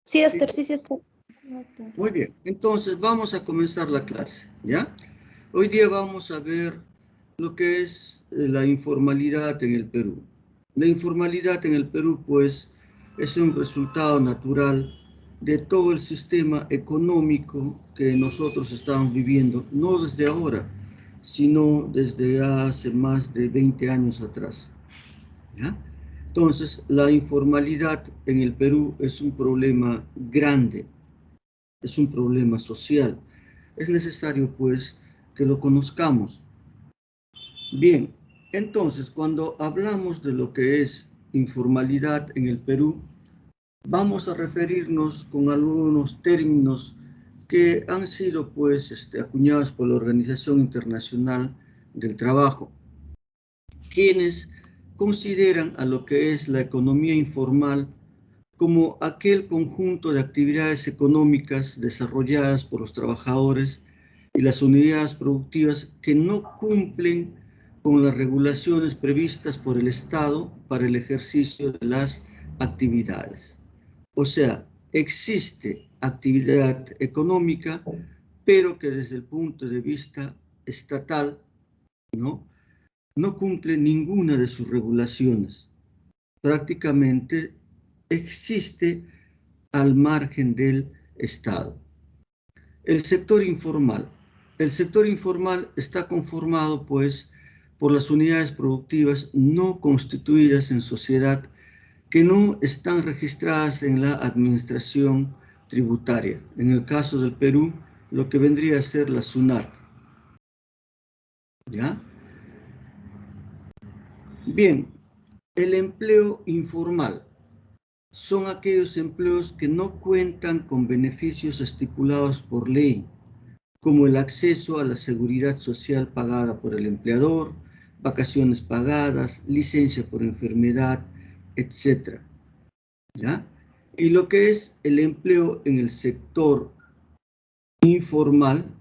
Sí, doctor, sí, doctor. Muy bien, entonces vamos a comenzar la clase, ¿ya? Hoy día vamos a ver lo que es la informalidad en el Perú. La informalidad en el Perú, pues, es un resultado natural de todo el sistema económico que nosotros estamos viviendo, no desde ahora, sino desde hace más de 20 años atrás, ¿ya? Entonces, la informalidad en el Perú es un problema grande, es un problema social. Es necesario, pues, que lo conozcamos. Bien, entonces, cuando hablamos de lo que es informalidad en el Perú, vamos a referirnos con algunos términos que han sido, pues, acuñados por la Organización Internacional del Trabajo, quienes consideran a lo que es la economía informal como aquel conjunto de actividades económicas desarrolladas por los trabajadores y las unidades productivas que no cumplen con las regulaciones previstas por el Estado para el ejercicio de las actividades. O sea, existe actividad económica, pero que desde el punto de vista estatal, no cumple ninguna de sus regulaciones. Prácticamente existe al margen del Estado. El sector informal. El sector informal está conformado, pues, por las unidades productivas no constituidas en sociedad que no están registradas en la administración tributaria. En el caso del Perú, lo que vendría a ser la SUNAT. ¿Ya? Bien, el empleo informal son aquellos empleos que no cuentan con beneficios estipulados por ley, como el acceso a la seguridad social pagada por el empleador, vacaciones pagadas, licencia por enfermedad, etc. ¿Ya? Y lo que es el empleo en el sector informal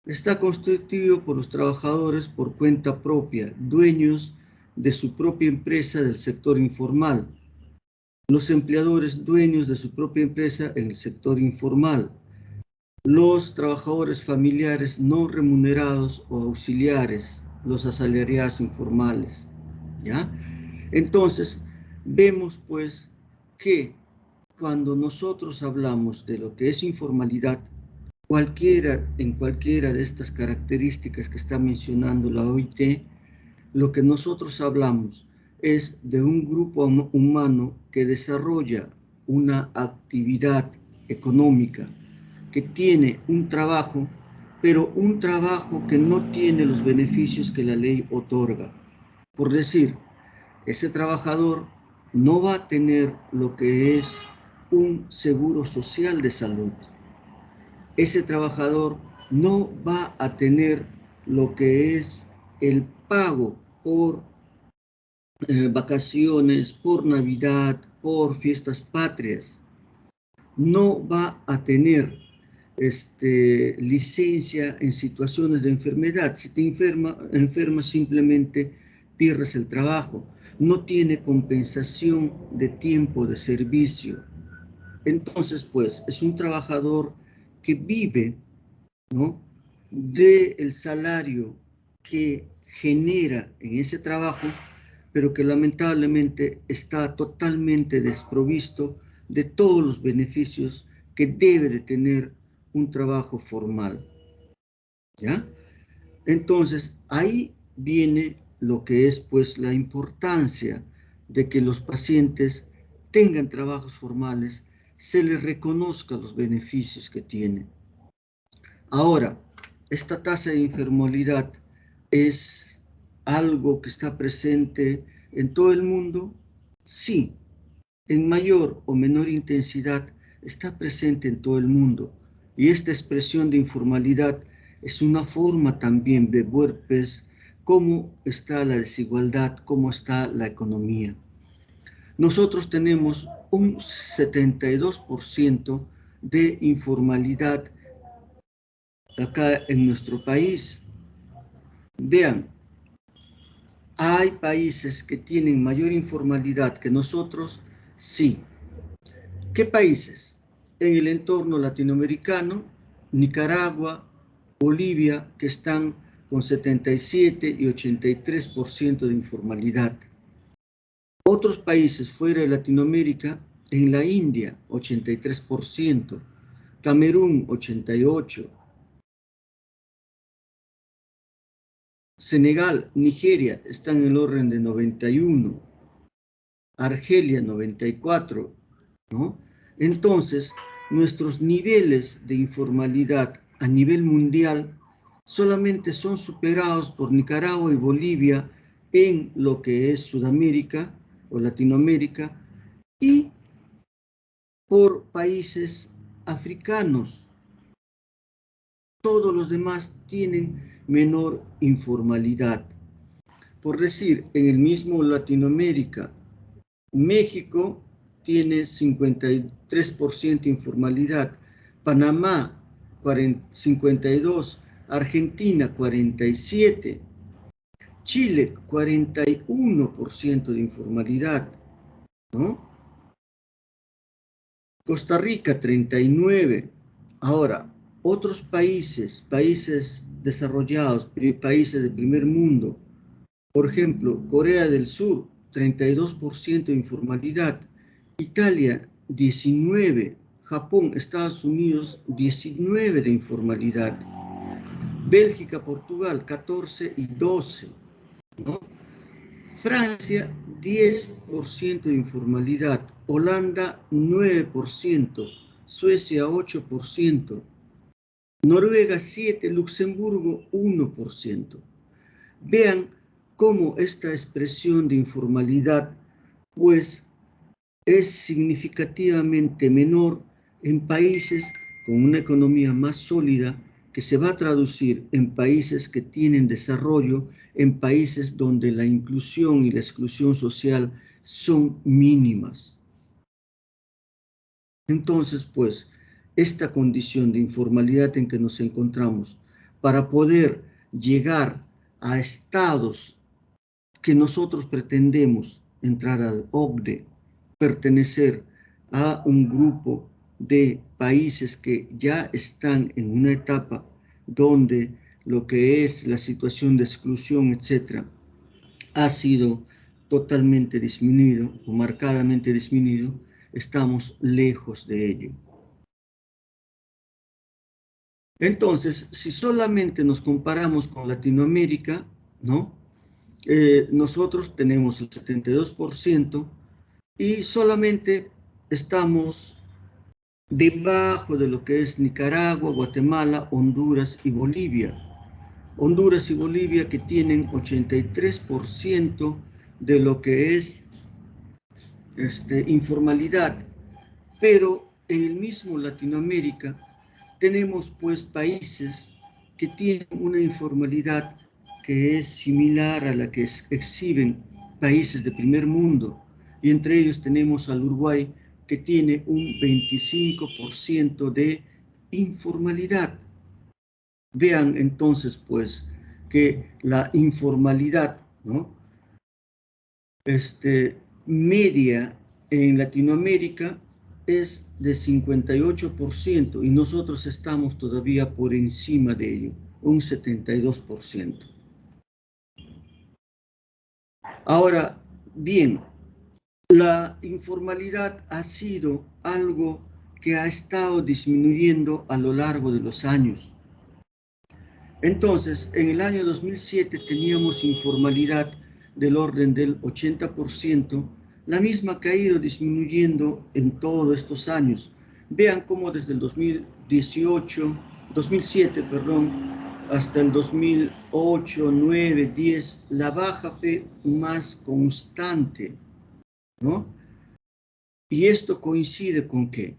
está constituido por los trabajadores por cuenta propia, dueños de su propia empresa del sector informal, los empleadores dueños de su propia empresa en el sector informal, los trabajadores familiares no remunerados o auxiliares, los asalariados informales, ¿ya? Entonces, vemos pues que cuando nosotros hablamos de lo que es informalidad, en cualquiera de estas características que está mencionando la OIT, lo que nosotros hablamos es de un grupo humano que desarrolla una actividad económica, que tiene un trabajo, pero un trabajo que no tiene los beneficios que la ley otorga. Por decir, ese trabajador no va a tener lo que es un seguro social de salud. Ese trabajador no va a tener lo que es el pago por vacaciones, por Navidad, por fiestas patrias. No va a tener licencia en situaciones de enfermedad. Si te enfermas simplemente pierdes el trabajo. No tiene compensación de tiempo de servicio. Entonces, pues, es un trabajador que vive, ¿no?, del salario que genera en ese trabajo, pero que lamentablemente está totalmente desprovisto de todos los beneficios que debe de tener un trabajo formal, ¿ya? Entonces, ahí viene lo que es, pues, la importancia de que los pacientes tengan trabajos formales, se les reconozca los beneficios que tienen. Ahora, esta tasa de informalidad es algo que está presente en todo el mundo. Sí, en mayor o menor intensidad está presente en todo el mundo. Y esta expresión de informalidad es una forma también de ver, pues, cómo está la desigualdad, cómo está la economía. Nosotros tenemos un 72% de informalidad acá en nuestro país. Vean, hay países que tienen mayor informalidad que nosotros, sí. ¿Qué países? en el entorno latinoamericano, Nicaragua, Bolivia, que están con 77 y 83% de informalidad. Otros países fuera de Latinoamérica, en la India, 83%, Camerún, 88%, Senegal, Nigeria están en el orden de 91%, Argelia, 94%, ¿no? Entonces, nuestros niveles de informalidad a nivel mundial solamente son superados por Nicaragua y Bolivia en lo que es Sudamérica o Latinoamérica y por países africanos. Todos los demás tienen menor informalidad. Por decir, en el mismo Latinoamérica, México tiene 53% informalidad, Panamá 52%, Argentina 47%, Chile 41% de informalidad, ¿no? Costa Rica 39%. Ahora, otros países desarrollados, países de primer mundo, por ejemplo, Corea del Sur, 32% de informalidad, Italia, 19%, Japón, Estados Unidos, 19% de informalidad, Bélgica, Portugal, 14% y 12%, ¿no? Francia, 10% de informalidad, Holanda, 9%, Suecia, 8%, Noruega, 7%, Luxemburgo, 1%. Vean cómo esta expresión de informalidad, pues, es significativamente menor en países con una economía más sólida, que se va a traducir en países que tienen desarrollo, en países donde la inclusión y la exclusión social son mínimas. Entonces, pues, esta condición de informalidad en que nos encontramos, para poder llegar a estados que nosotros pretendemos entrar al OCDE, pertenecer a un grupo de países que ya están en una etapa donde lo que es la situación de exclusión, etcétera, ha sido totalmente disminuido o marcadamente disminuido, estamos lejos de ello. Entonces, si solamente nos comparamos con Latinoamérica, ¿no? Nosotros tenemos el 72% y solamente estamos debajo de lo que es Nicaragua, Guatemala, Honduras y Bolivia. Honduras y Bolivia que tienen 83% de lo que es informalidad, pero en el mismo Latinoamérica tenemos pues países que tienen una informalidad que es similar a la que exhiben países de primer mundo, y entre ellos tenemos al Uruguay, que tiene un 25% de informalidad. Vean entonces pues que la informalidad, ¿no? Media en Latinoamérica es de 58% y nosotros estamos todavía por encima de ello, un 72%. Ahora, bien, la informalidad ha sido algo que ha estado disminuyendo a lo largo de los años. Entonces, en el año 2007 teníamos informalidad del orden del 80%, la misma que ha ido disminuyendo en todos estos años. Vean cómo desde el 2007, hasta el 2008, 9, 10, la baja fue más constante, ¿no? Y esto coincide ¿con qué?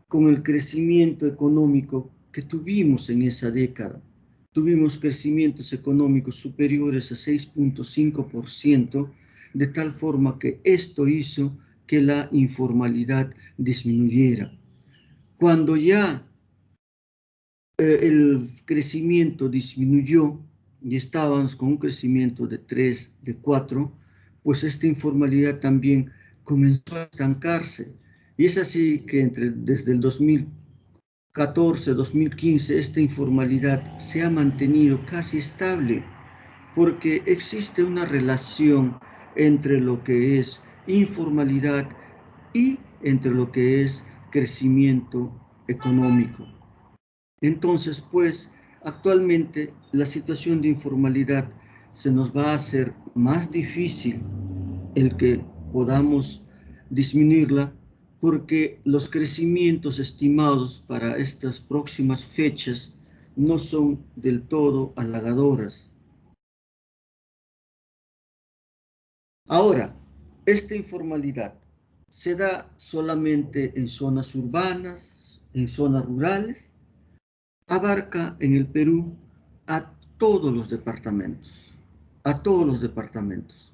Con el crecimiento económico que tuvimos en esa década. Tuvimos crecimientos económicos superiores a 6.5%, de tal forma que esto hizo que la informalidad disminuyera. Cuando ya el crecimiento disminuyó y estábamos con un crecimiento de 3, de 4, pues esta informalidad también comenzó a estancarse. Y es así que desde el 2014, 2015, esta informalidad se ha mantenido casi estable, porque existe una relación entre lo que es informalidad y entre lo que es crecimiento económico. Entonces, pues, actualmente la situación de informalidad se nos va a hacer más difícil el que podamos disminuirla, porque los crecimientos estimados para estas próximas fechas no son del todo halagadoras. Ahora, esta informalidad se da solamente en zonas urbanas, en zonas rurales, abarca en el Perú a todos los departamentos, a todos los departamentos.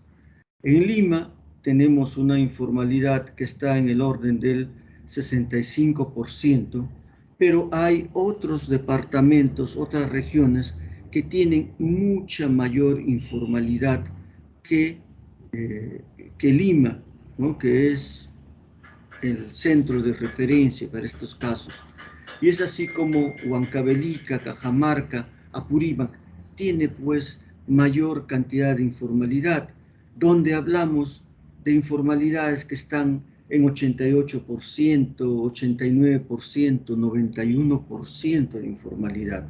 En Lima tenemos una informalidad que está en el orden del 65%, pero hay otros departamentos, otras regiones que tienen mucha mayor informalidad que, que Lima, ¿no? Que es el centro de referencia para estos casos. Y es así como Huancavelica, Cajamarca, Apurímac tiene pues mayor cantidad de informalidad, donde hablamos de informalidades que están en 88%, 89%, 91% de informalidad.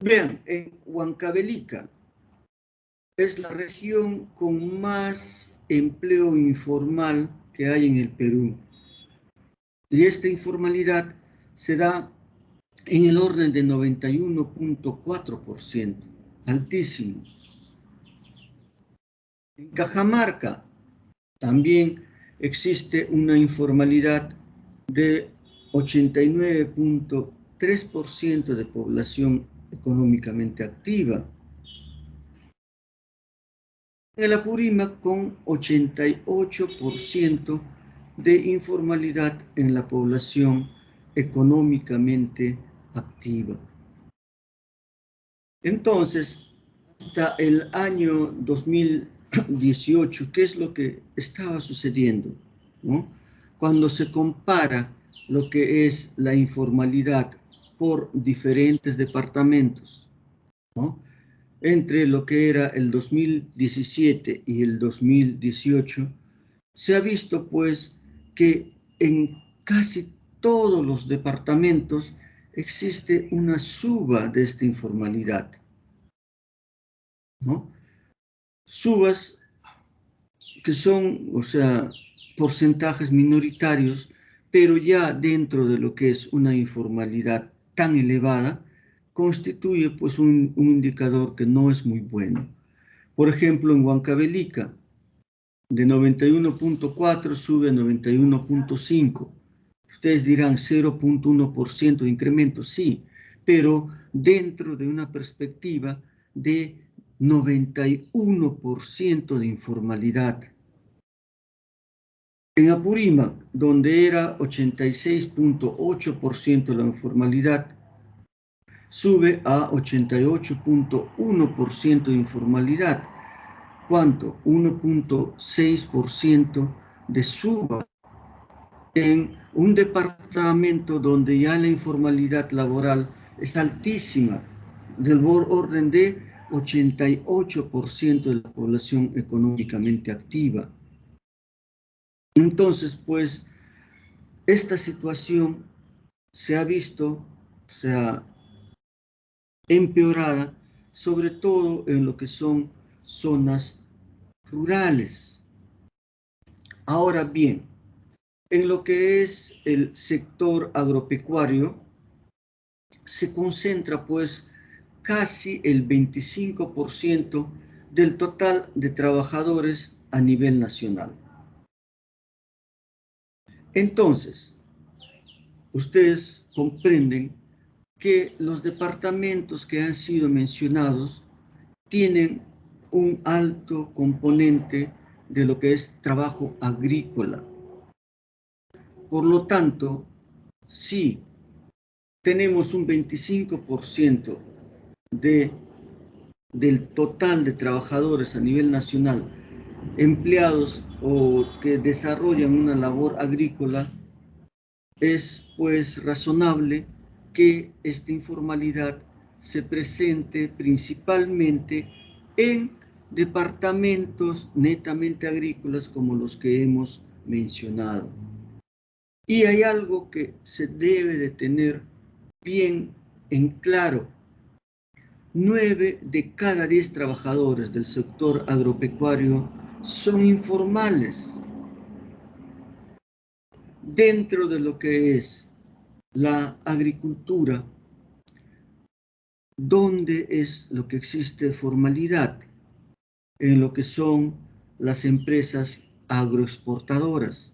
Vean, en Huancavelica es la región con más empleo informal que hay en el Perú. Y esta informalidad se da en el orden de 91.4%, altísimo. En Cajamarca también existe una informalidad de 89.3% de población económicamente activa. En el Apurímac con 88% de informalidad en la población económicamente activa. Entonces, hasta el año 2018, ¿qué es lo que estaba sucediendo? ¿No? Cuando se compara lo que es la informalidad por diferentes departamentos, ¿no? Entre lo que era el 2017 y el 2018, se ha visto pues que en casi todos los departamentos existe una suba de esta informalidad, ¿no? Subas que son, o sea, porcentajes minoritarios, pero ya dentro de lo que es una informalidad tan elevada, constituye pues un indicador que no es muy bueno. Por ejemplo, en Huancavelica, de 91.4 sube a 91.5. Ustedes dirán 0.1% de incremento, sí, pero dentro de una perspectiva de 91% de informalidad. En Apurímac, donde era 86.8% la informalidad, sube a 88.1% de informalidad. ¿Cuánto? 1.6% de suba en un departamento donde ya la informalidad laboral es altísima, del orden de 88% de la población económicamente activa. Entonces, pues, esta situación se ha visto, se ha empeorada, sobre todo en lo que son zonas rurales. Ahora bien, en lo que es el sector agropecuario, se concentra pues casi el 25% del total de trabajadores a nivel nacional. Entonces, ustedes comprenden que los departamentos que han sido mencionados tienen un alto componente de lo que es trabajo agrícola. Por lo tanto, si tenemos un 25% del total de trabajadores a nivel nacional empleados o que desarrollan una labor agrícola, es pues razonable que esta informalidad se presente principalmente en departamentos netamente agrícolas como los que hemos mencionado. Y hay algo que se debe de tener bien en claro. 9 de cada 10 trabajadores del sector agropecuario son informales. Dentro de lo que es la agricultura, ¿dónde es lo que existe formalidad? En lo que son las empresas agroexportadoras.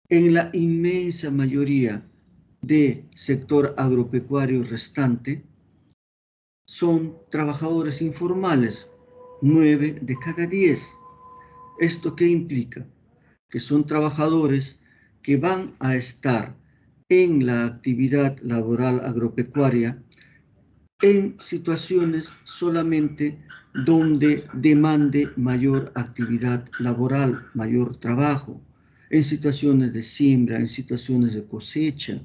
En la inmensa mayoría del sector agropecuario restante, son trabajadores informales, 9 de cada 10. ¿Esto qué implica? Que son trabajadores que van a estar en la actividad laboral agropecuaria en situaciones solamente donde demande mayor actividad laboral, mayor trabajo, en situaciones de siembra, en situaciones de cosecha,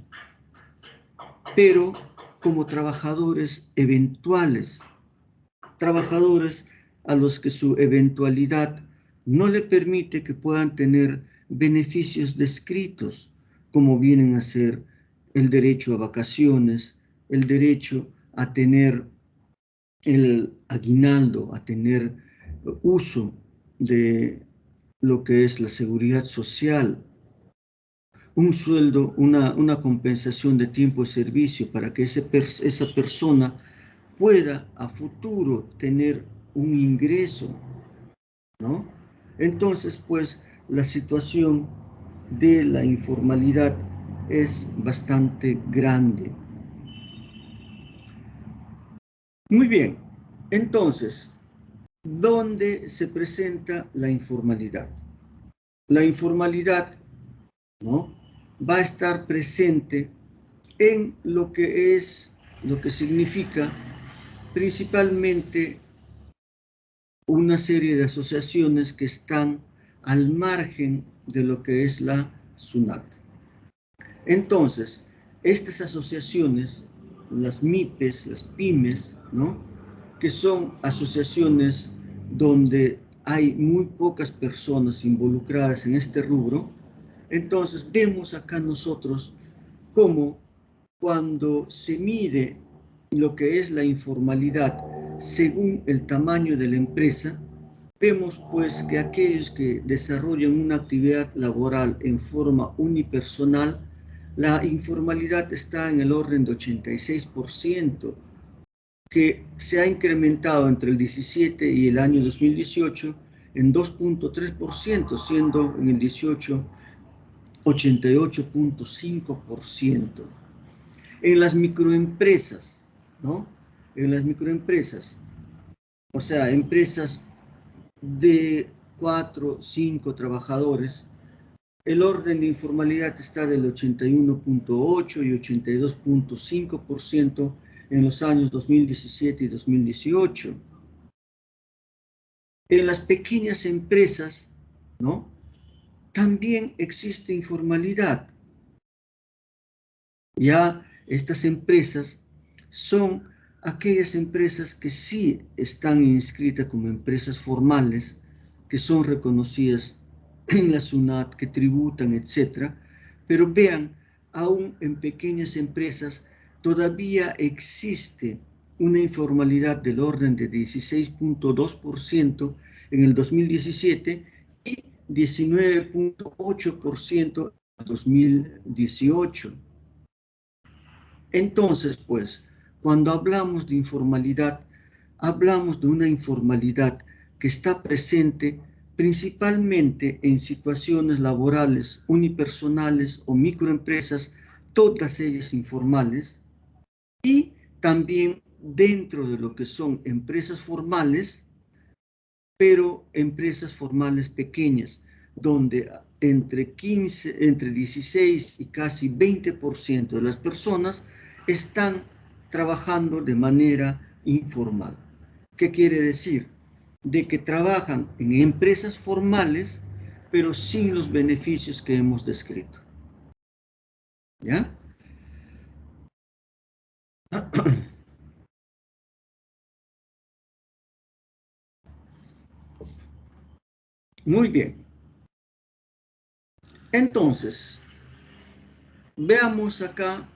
pero como trabajadores eventuales, trabajadores a los que su eventualidad no le permite que puedan tener beneficios descritos, como vienen a ser el derecho a vacaciones, el derecho a tener el aguinaldo, a tener uso de lo que es la seguridad social, un sueldo, una compensación de tiempo de servicio para que esa persona pueda a futuro tener un ingreso, ¿no? Entonces, pues, la situación de la informalidad es bastante grande. Muy bien, entonces, ¿dónde se presenta la informalidad? La informalidad, ¿no?, va a estar presente en lo que significa principalmente una serie de asociaciones que están al margen de lo que es la SUNAT. Entonces, estas asociaciones, las MIPES, las pymes, ¿no?, que son asociaciones donde hay muy pocas personas involucradas en este rubro, entonces vemos acá nosotros cómo cuando se mide lo que es la informalidad según el tamaño de la empresa, vemos pues que aquellos que desarrollan una actividad laboral en forma unipersonal, la informalidad está en el orden de 86%, que se ha incrementado entre el 17 y el año 2018 en 2.3%, siendo en el 18 88.5%. En las microempresas, ¿no? En las microempresas, o sea, empresas de 4, 5 trabajadores, el orden de informalidad está del 81.8 y 82.5% en los años 2017 y 2018. En las pequeñas empresas, ¿no?, también existe informalidad. Ya estas empresas son aquellas empresas que sí están inscritas como empresas formales, que son reconocidas en la SUNAT, que tributan, etc. Pero vean, aún en pequeñas empresas todavía existe una informalidad del orden de 16.2% en el 2017 y 19.8% en el 2018. Entonces, pues, cuando hablamos de informalidad, hablamos de una informalidad que está presente principalmente en situaciones laborales unipersonales o microempresas, todas ellas informales, y también dentro de lo que son empresas formales, pero empresas formales pequeñas, donde entre 16 y casi 20% de las personas están trabajando de manera informal. ¿Qué quiere decir? de que trabajan en empresas formales, pero sin los beneficios que hemos descrito. ¿Ya? Muy bien. Entonces, veamos acá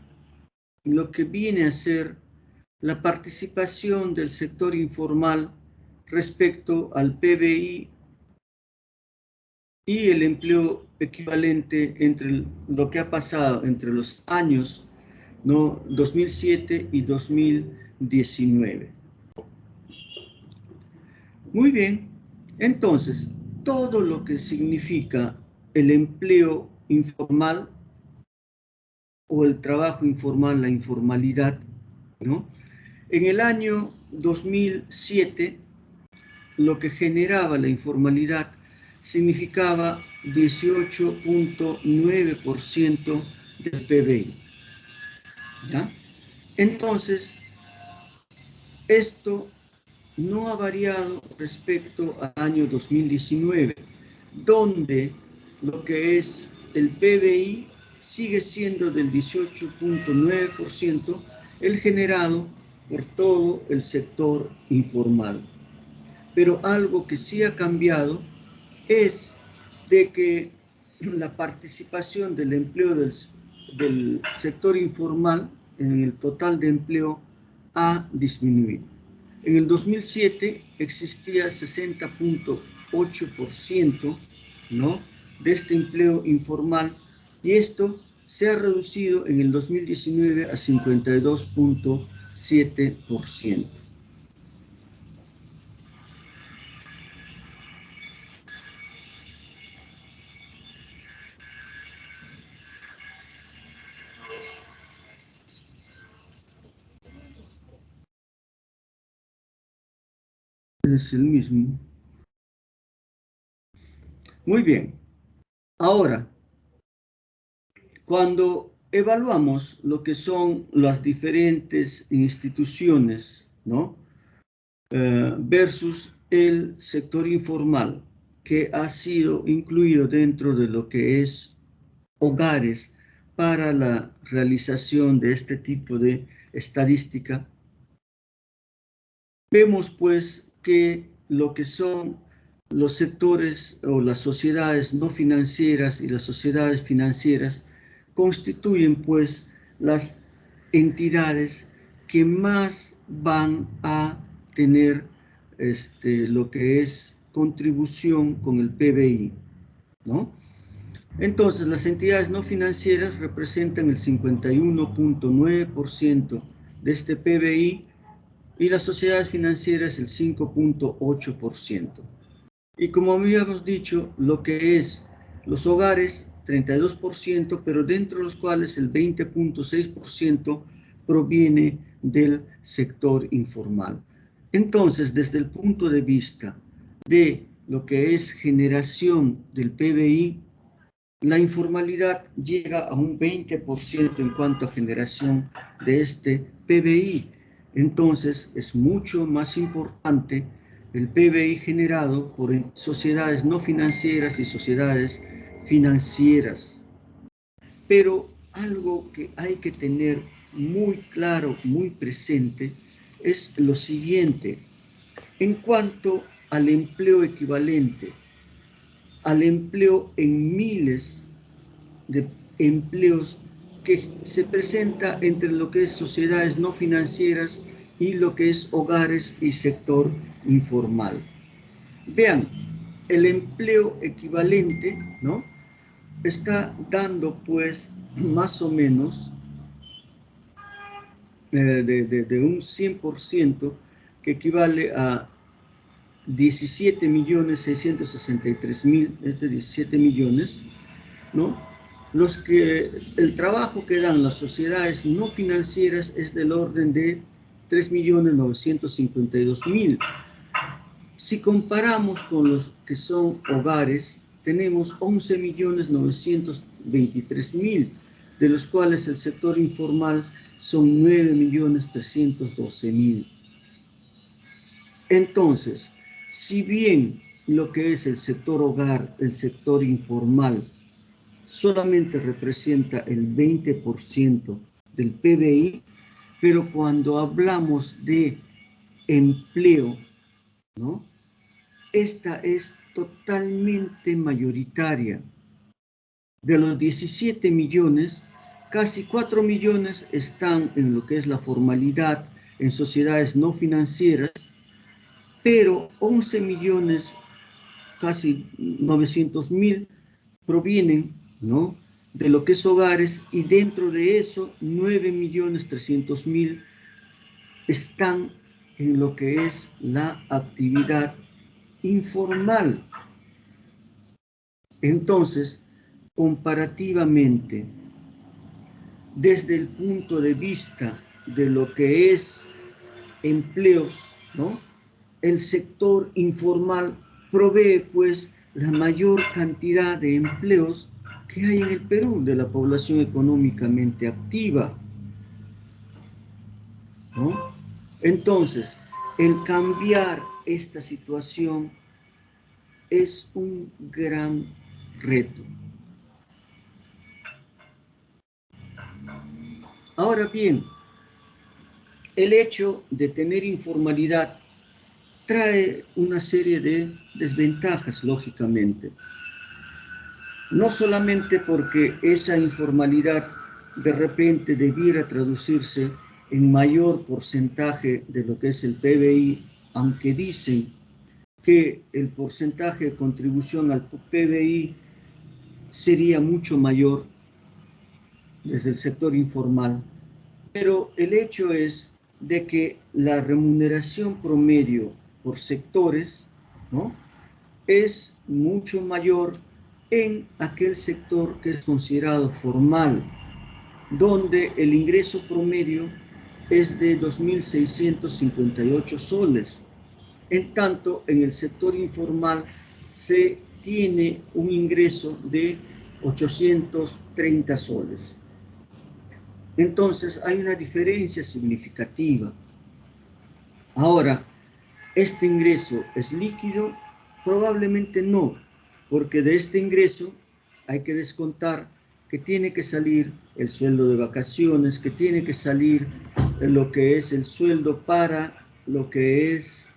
lo que viene a ser la participación del sector informal respecto al PBI y el empleo equivalente entre lo que ha pasado entre los años, ¿no?, 2007 y 2019. Muy bien, entonces, todo lo que significa el empleo informal o el trabajo informal, la informalidad, ¿no? En el año 2007, lo que generaba la informalidad significaba 18.9% del PBI. ¿Ya? Entonces, esto no ha variado respecto al año 2019, donde lo que es el PBI sigue siendo del 18.9%, el generado por todo el sector informal. Pero algo que sí ha cambiado es de que la participación del empleo del sector informal en el total de empleo ha disminuido. En el 2007 existía 60.8%, ¿no?, de este empleo informal, y esto se ha reducido en el 2019 a 52.7%. Es el mismo. Muy bien. Ahora, cuando evaluamos lo que son las diferentes instituciones, ¿no?, versus el sector informal, que ha sido incluido dentro de lo que es hogares para la realización de este tipo de estadística, vemos pues que lo que son los sectores o las sociedades no financieras y las sociedades financieras constituyen pues las entidades que más van a tener lo que es contribución con el PBI, ¿no? Entonces, las entidades no financieras representan el 51.9% de este PBI y las sociedades financieras el 5.8%. Y como habíamos dicho, lo que es los hogares, 32%, pero dentro de los cuales el 20.6% proviene del sector informal. Entonces, desde el punto de vista de lo que es generación del PBI, la informalidad llega a un 20% en cuanto a generación de este PBI. Entonces, es mucho más importante el PBI generado por sociedades no financieras y sociedades financieras. Pero algo que hay que tener muy claro, muy presente, es lo siguiente. En cuanto al empleo equivalente, al empleo en miles de empleos que se presenta entre lo que es sociedades no financieras y lo que es hogares y sector informal. Vean, el empleo equivalente, ¿no?, está dando pues más o menos de un 100%, que equivale a 17.663.000, es de 17 millones, ¿no? El trabajo que dan las sociedades no financieras es del orden de 3.952.000. Si comparamos con los que son hogares, tenemos 11.923.000, de los cuales el sector informal son 9.312.000. Entonces, si bien lo que es el sector hogar, el sector informal, solamente representa el 20% del PBI, pero cuando hablamos de empleo, ¿no? Esta es totalmente mayoritaria. De los 17 millones, casi 4 millones están en lo que es la formalidad, en sociedades no financieras, pero 11 millones, casi 900.000, provienen, ¿no?, de lo que es hogares, y dentro de eso 9.300.000 están en lo que es la actividad informal. Entonces, comparativamente, desde el punto de vista de lo que es empleos, ¿no?, el sector informal provee pues la mayor cantidad de empleos que hay en el Perú de la población económicamente activa, ¿no? Entonces, el cambiar esta situación es un gran reto. Ahora bien, el hecho de tener informalidad trae una serie de desventajas, lógicamente. No solamente porque esa informalidad de repente debiera traducirse en mayor porcentaje de lo que es el PBI, aunque dicen que el porcentaje de contribución al PBI sería mucho mayor desde el sector informal, pero el hecho es de que la remuneración promedio por sectores, ¿no?, es mucho mayor en aquel sector que es considerado formal, donde el ingreso promedio es de 2.658 soles. En tanto, en el sector informal se tiene un ingreso de 830 soles. Entonces, hay una diferencia significativa. Ahora, ¿este ingreso es líquido? Probablemente no, porque de este ingreso hay que descontar que tiene que salir el sueldo de vacaciones, que tiene que salir lo que es el sueldo para lo que es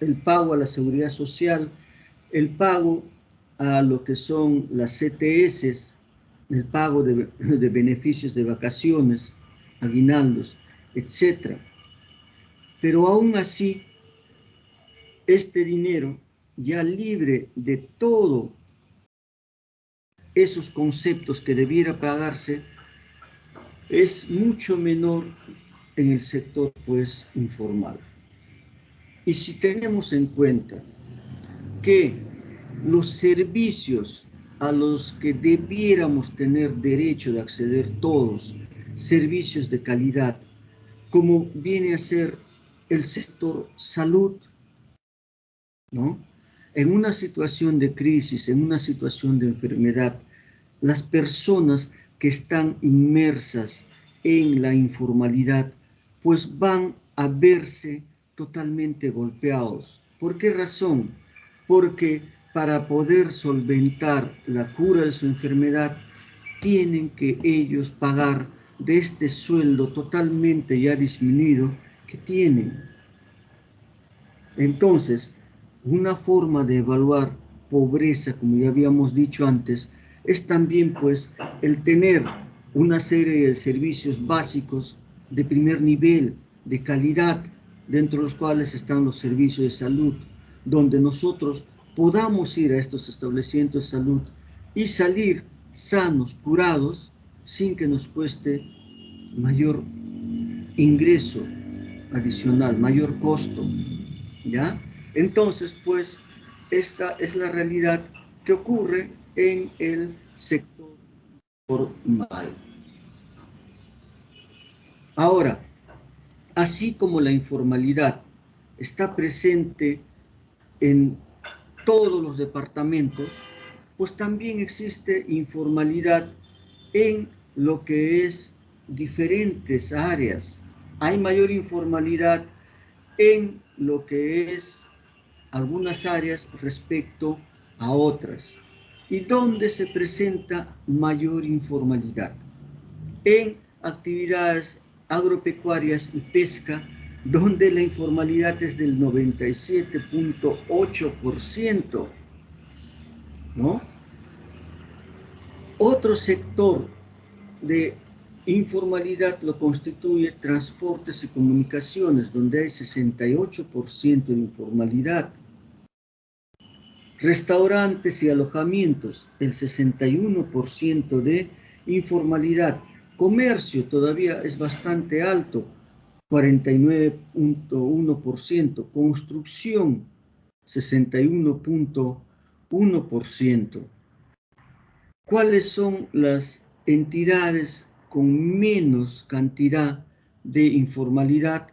el pago a la seguridad social, el pago a lo que son las CTS, el pago de beneficios de vacaciones, aguinaldos, etc. Pero aún así, este dinero, ya libre de todos esos conceptos que debiera pagarse, es mucho menor en el sector pues informal. Y si tenemos en cuenta que los servicios a los que debiéramos tener derecho de acceder todos, servicios de calidad, como viene a ser el sector salud, ¿no? En una situación de crisis, en una situación de enfermedad, las personas que están inmersas en la informalidad, pues van a verse totalmente golpeados. ¿Por qué razón? Porque para poder solventar la cura de su enfermedad, tienen que ellos pagar de este sueldo totalmente ya disminuido que tienen. Entonces, una forma de evaluar pobreza, como ya habíamos dicho antes, es también pues el tener una serie de servicios básicos de primer nivel, de calidad, dentro de los cuales están los servicios de salud, donde nosotros podamos ir a estos establecimientos de salud y salir sanos, curados, sin que nos cueste mayor ingreso adicional, mayor costo, ¿ya? Entonces, pues, esta es la realidad que ocurre en el sector formal. Ahora, así como la informalidad está presente en todos los departamentos, pues también existe informalidad en lo que es diferentes áreas. Hay mayor informalidad en lo que es algunas áreas respecto a otras. ¿Y dónde se presenta mayor informalidad? En actividades agropecuarias y pesca, donde la informalidad es del 97.8%, ¿no? Otro sector de informalidad lo constituye transportes y comunicaciones, donde hay 68% de informalidad. Restaurantes y alojamientos, el 61% de informalidad. Comercio todavía es bastante alto, 49.1%. Construcción, 61.1%. ¿Cuáles son las entidades con menos cantidad de informalidad?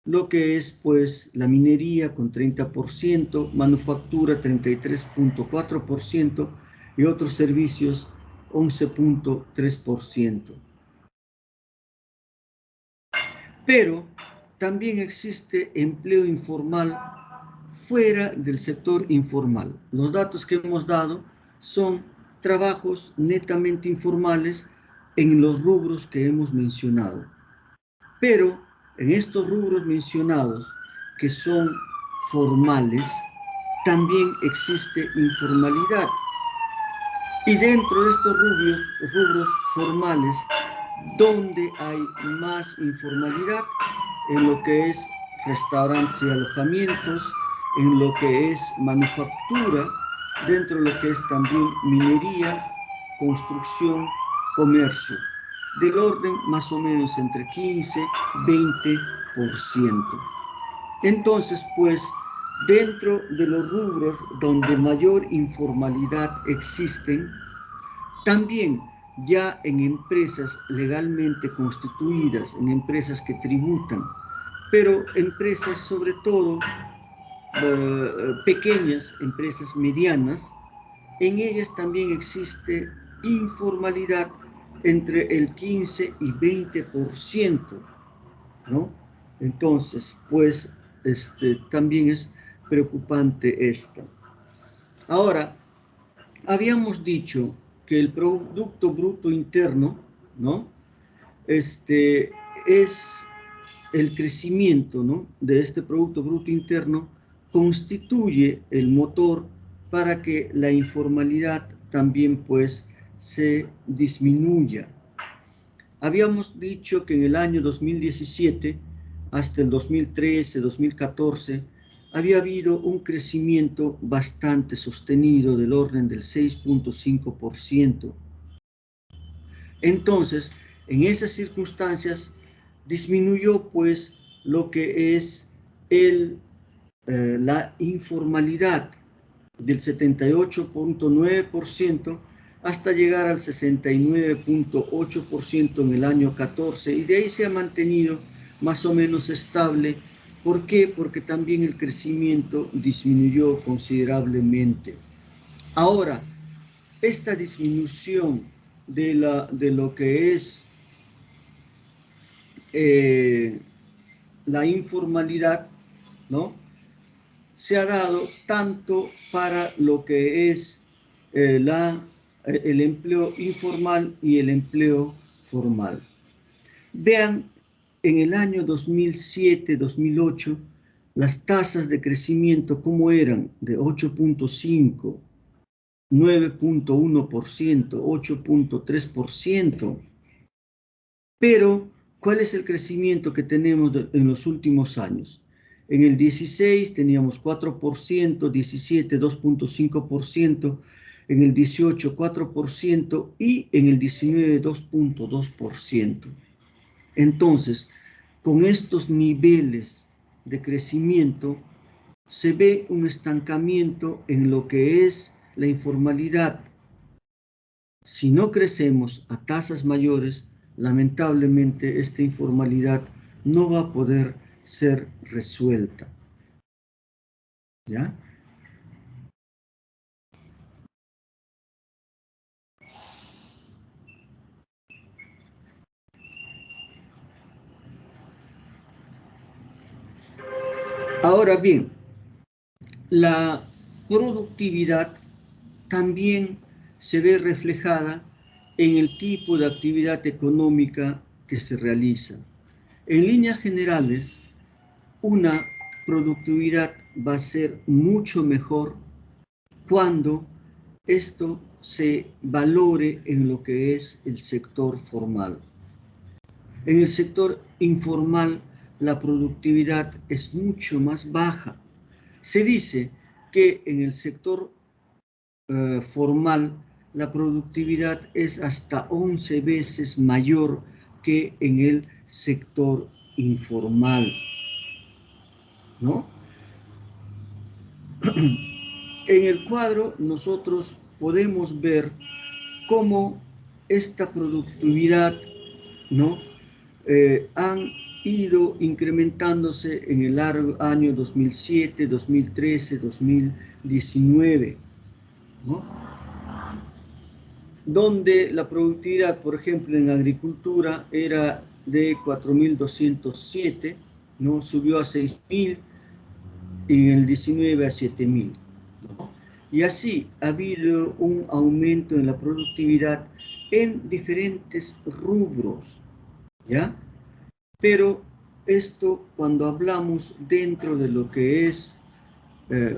Lo que es pues la minería con 30%, manufactura 33.4% y otros servicios 11.3%. Pero también existe empleo informal fuera del sector informal. Los datos que hemos dado son trabajos netamente informales en los rubros que hemos mencionado. Pero en estos rubros mencionados, que son formales, también existe informalidad. Y dentro de estos rubros formales, ¿dónde hay más informalidad? En lo que es restaurantes y alojamientos, en lo que es manufactura, dentro de lo que es también minería, construcción, comercio, del orden más o menos entre 15-20%. Entonces, pues, dentro de los rubros donde mayor informalidad existen, también ya en empresas legalmente constituidas, en empresas que tributan, pero empresas sobre todo pequeñas, empresas medianas, en ellas también existe informalidad entre el 15 y 20%, ¿no? Entonces, pues, también es preocupante esto. Ahora, habíamos dicho que el Producto Bruto Interno, ¿no? Es el crecimiento, ¿no?, de este Producto Bruto Interno constituye el motor para que la informalidad también pues se disminuya. Habíamos dicho que en el año 2017 hasta el 2013, 2014, había habido un crecimiento bastante sostenido del orden del 6.5%. Entonces, en esas circunstancias, disminuyó pues lo que es la informalidad del 78.9% hasta llegar al 69.8% en el año 14, y de ahí se ha mantenido más o menos estable. ¿Por qué? Porque también el crecimiento disminuyó considerablemente. Ahora, esta disminución de lo que es la informalidad, ¿no?, se ha dado tanto para lo que es el empleo informal y el empleo formal. Vean, en el año 2007-2008, las tasas de crecimiento cómo eran, de 8.5%, 9.1%, 8.3%. Pero, ¿cuál es el crecimiento que tenemos en los últimos años? En el 16 teníamos 4%, 17 2.5%, en el 18 4% y en el 19 2.2%. Entonces, con estos niveles de crecimiento se ve un estancamiento en lo que es la informalidad. Si no crecemos a tasas mayores, lamentablemente esta informalidad no va a poder ser resuelta. ¿Ya? Ahora bien, la productividad también se ve reflejada en el tipo de actividad económica que se realiza. En líneas generales, una productividad va a ser mucho mejor cuando esto se valore en lo que es el sector formal. En el sector informal, la productividad es mucho más baja. Se dice que en el sector formal, la productividad es hasta 11 veces mayor que en el sector informal, ¿no? En el cuadro nosotros podemos ver cómo esta productividad, ¿no? Han ido incrementándose en el año 2007, 2013, 2019, ¿no? Donde la productividad, por ejemplo, en agricultura era de 4.207, ¿no? Subió a 6.000, en el 19 a 7.000, ¿no? Y así ha habido un aumento en la productividad en diferentes rubros, ¿ya? Pero esto cuando hablamos dentro de lo que es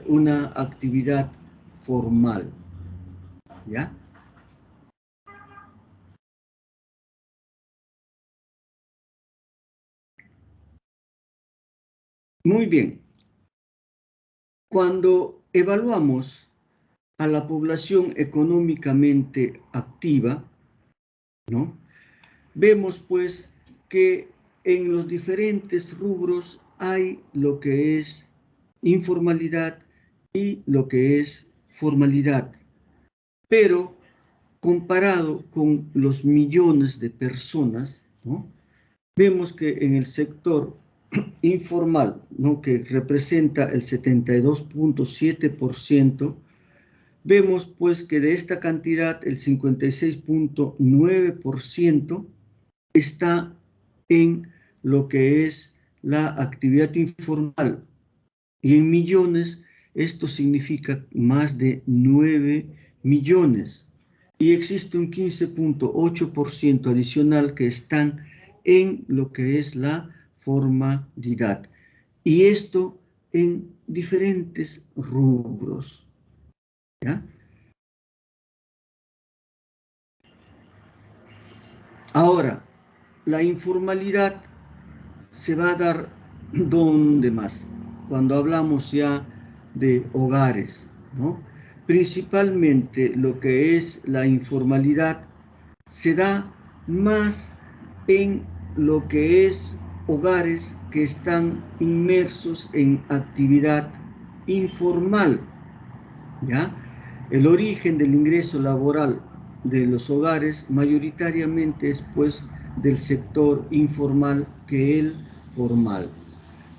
una actividad formal, ¿ya? Muy bien. Cuando evaluamos a la población económicamente activa, ¿no? Vemos pues que en los diferentes rubros hay lo que es informalidad y lo que es formalidad, pero comparado con los millones de personas, ¿no? Vemos que en el sector informal, ¿no? Que representa el 72.7%, vemos pues que de esta cantidad el 56.9% está en lo que es la actividad informal. Y en millones, esto significa más de 9 millones. Y existe un 15.8% adicional que están en lo que es la formalidad. Y esto en diferentes rubros, ¿ya? Ahora, la informalidad se va a dar donde más, cuando hablamos ya de hogares, ¿no? Principalmente lo que es la informalidad se da más en lo que es hogares que están inmersos en actividad informal, ¿ya? El origen del ingreso laboral de los hogares mayoritariamente es pues del sector informal que el formal.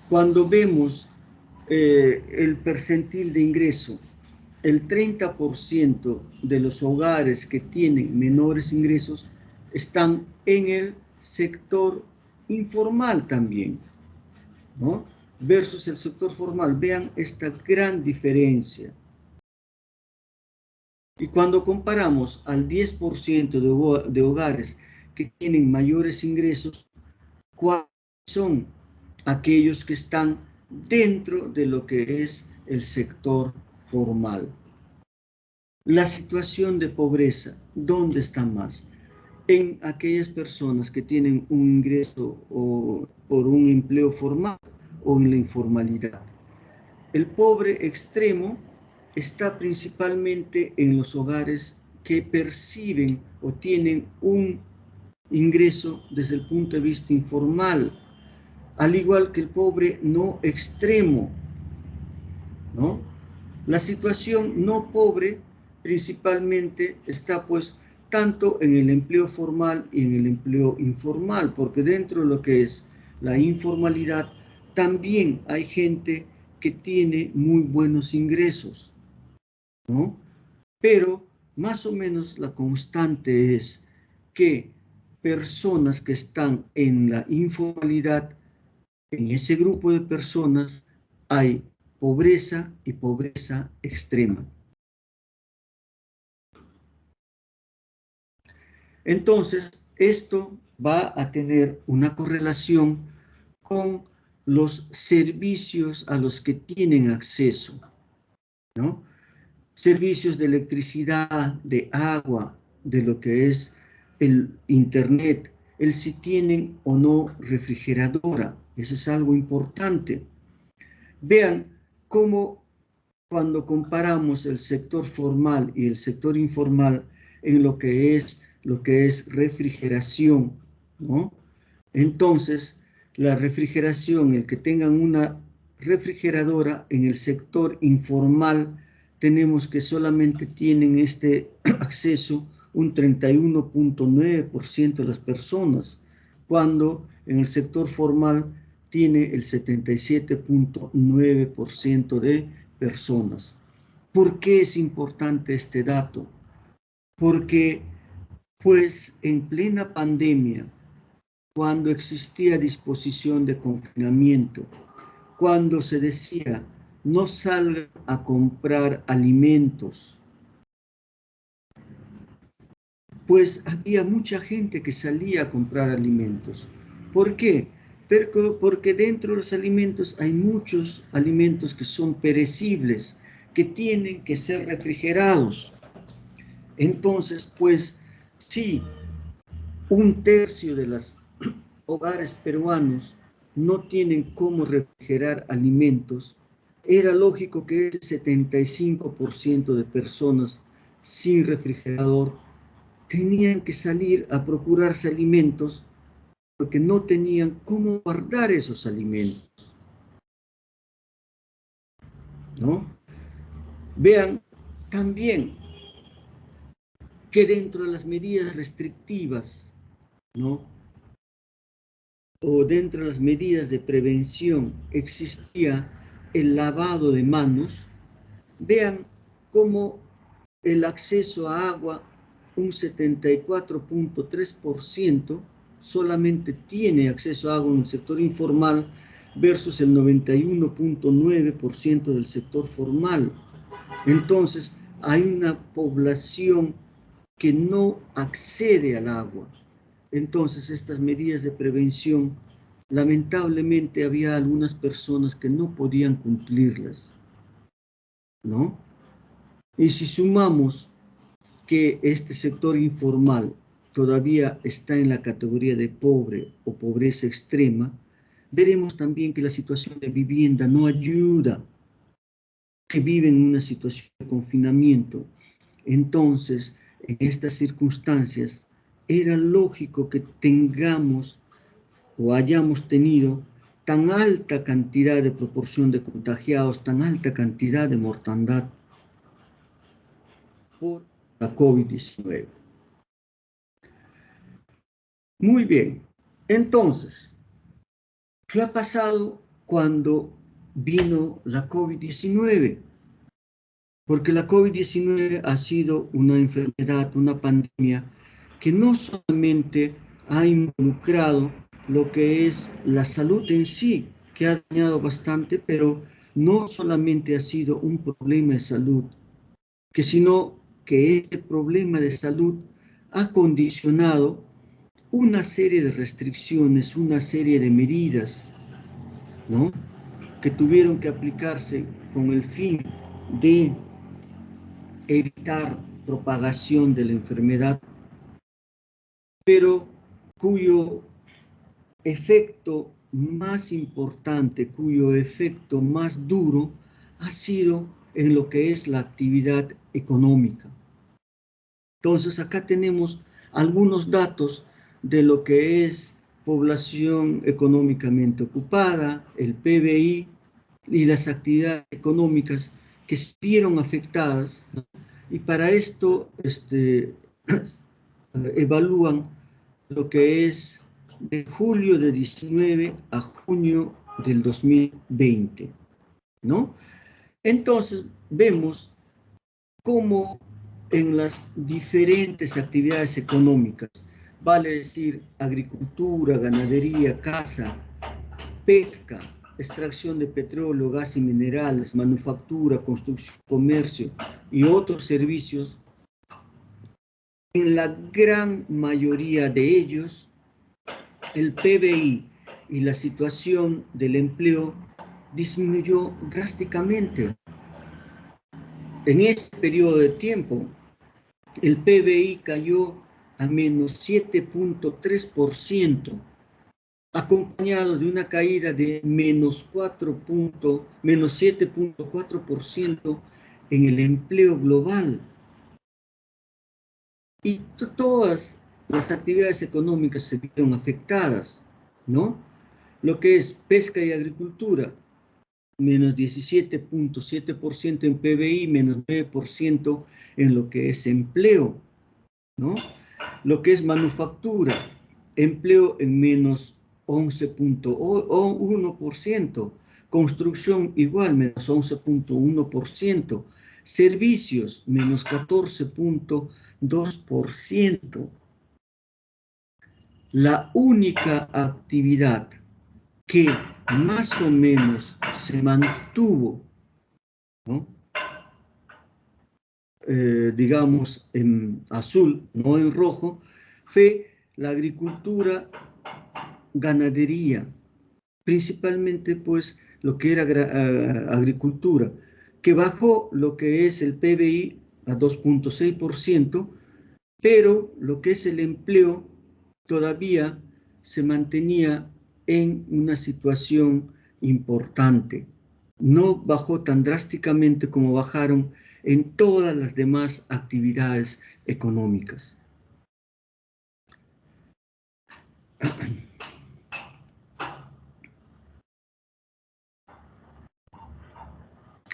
Cuando vemos el percentil de ingreso, el 30% de los hogares que tienen menores ingresos están en el sector informal también, ¿no? Versus el sector formal. Vean esta gran diferencia. Y cuando comparamos al 10% de hogares que tienen mayores ingresos, ¿cuáles son aquellos que están dentro de lo que es el sector formal? La situación de pobreza, ¿dónde está más? En aquellas personas que tienen un ingreso o por un empleo formal o en la informalidad. El pobre extremo está principalmente en los hogares que perciben o tienen un ingreso desde el punto de vista informal, al igual que el pobre no extremo, ¿no? La situación no pobre principalmente está pues tanto en el empleo formal y en el empleo informal, porque dentro de lo que es la informalidad también hay gente que tiene muy buenos ingresos, ¿no? Pero más o menos la constante es que personas que están en la informalidad, en ese grupo de personas hay pobreza y pobreza extrema. Entonces, esto va a tener una correlación con los servicios a los que tienen acceso, ¿no? Servicios de electricidad, de agua, de lo que es el internet, el si tienen o no refrigeradora. Eso es algo importante. Vean cómo cuando comparamos el sector formal y el sector informal en lo que es refrigeración, ¿no? Entonces, la refrigeración, el que tengan una refrigeradora en el sector informal, tenemos que solamente tienen este acceso un 31.9% de las personas, cuando en el sector formal tiene el 77.9% de personas. ¿Por qué es importante este dato? Porque, pues, en plena pandemia, cuando existía disposición de confinamiento, cuando se decía no salgan a comprar alimentos, pues había mucha gente que salía a comprar alimentos. ¿Por qué? Porque dentro de los alimentos hay muchos alimentos que son perecibles, que tienen que ser refrigerados. Entonces, pues, si un tercio de los hogares peruanos no tienen cómo refrigerar alimentos, era lógico que ese 75% de personas sin refrigerador tenían que salir a procurarse alimentos porque no tenían cómo guardar esos alimentos, ¿no? Vean también que dentro de las medidas restrictivas, ¿no? O dentro de las medidas de prevención existía el lavado de manos. Vean cómo el acceso a agua, un 74.3% solamente tiene acceso a agua en el sector informal versus el 91.9% del sector formal. Entonces, hay una población que no accede al agua. Entonces, estas medidas de prevención, lamentablemente había algunas personas que no podían cumplirlas, ¿no? Y si sumamos que este sector informal todavía está en la categoría de pobre o pobreza extrema, veremos también que la situación de vivienda no ayuda, que viven en una situación de confinamiento. Entonces, en estas circunstancias, era lógico que tengamos o hayamos tenido tan alta cantidad de proporción de contagiados, tan alta cantidad de mortandad por la COVID-19. Muy bien, entonces, ¿qué ha pasado cuando vino la COVID-19? Porque la COVID-19 ha sido una enfermedad, una pandemia, que no solamente ha involucrado lo que es la salud en sí, que ha dañado bastante, pero no solamente ha sido un problema de salud, sino que este problema de salud ha condicionado una serie de restricciones, una serie de medidas, ¿no?, que tuvieron que aplicarse con el fin de evitar propagación de la enfermedad, pero cuyo efecto más importante, cuyo efecto más duro ha sido en lo que es la actividad económica. Entonces, acá tenemos algunos datos de lo que es población económicamente ocupada, el PBI y las actividades económicas que se vieron afectadas, ¿no? Y para esto evalúan lo que es de julio de 19 a junio del 2020, ¿no? Entonces, vemos cómo en las diferentes actividades económicas, vale decir agricultura, ganadería, caza, pesca, extracción de petróleo, gas y minerales, manufactura, construcción, comercio y otros servicios, en la gran mayoría de ellos, el PBI y la situación del empleo disminuyó drásticamente. En ese periodo de tiempo, el PBI cayó a menos 7.3%, acompañado de una caída de menos 7.4% en el empleo global. Y todas las actividades económicas se vieron afectadas, ¿no? Lo que es pesca y agricultura, menos 17.7% en PBI, menos 9% en lo que es empleo, ¿no? Lo que es manufactura, empleo en menos 11.1%, construcción igual, menos 11.1%, servicios, menos 14.2%. La única actividad que más o menos se mantuvo, ¿no? Digamos, en azul, no en rojo, fue la agricultura, ganadería, principalmente pues lo que era agricultura, que bajó lo que es el PBI a 2.6%, pero lo que es el empleo todavía se mantenía en una situación importante. No bajó tan drásticamente como bajaron en todas las demás actividades económicas.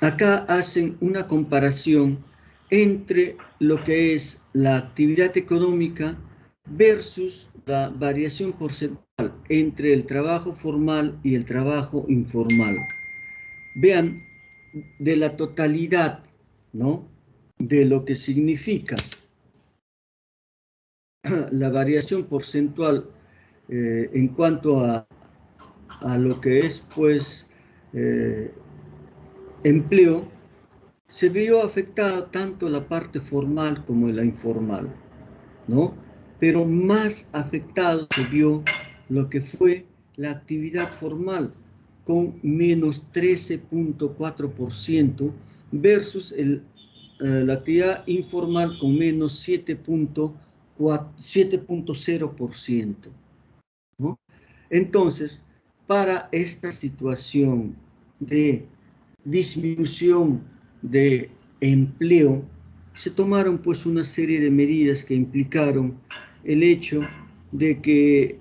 Acá hacen una comparación entre lo que es la actividad económica versus la variación porcentual entre el trabajo formal y el trabajo informal. Vean, de la totalidad, ¿no?, de lo que significa la variación porcentual en cuanto a lo que es, pues, empleo, se vio afectada tanto la parte formal como la informal, ¿no? Pero más afectado se vio lo que fue la actividad formal, con menos 13.4% versus la actividad informal con menos 7.0%, ¿no? Entonces, para esta situación de disminución de empleo, se tomaron pues una serie de medidas que implicaron el hecho de que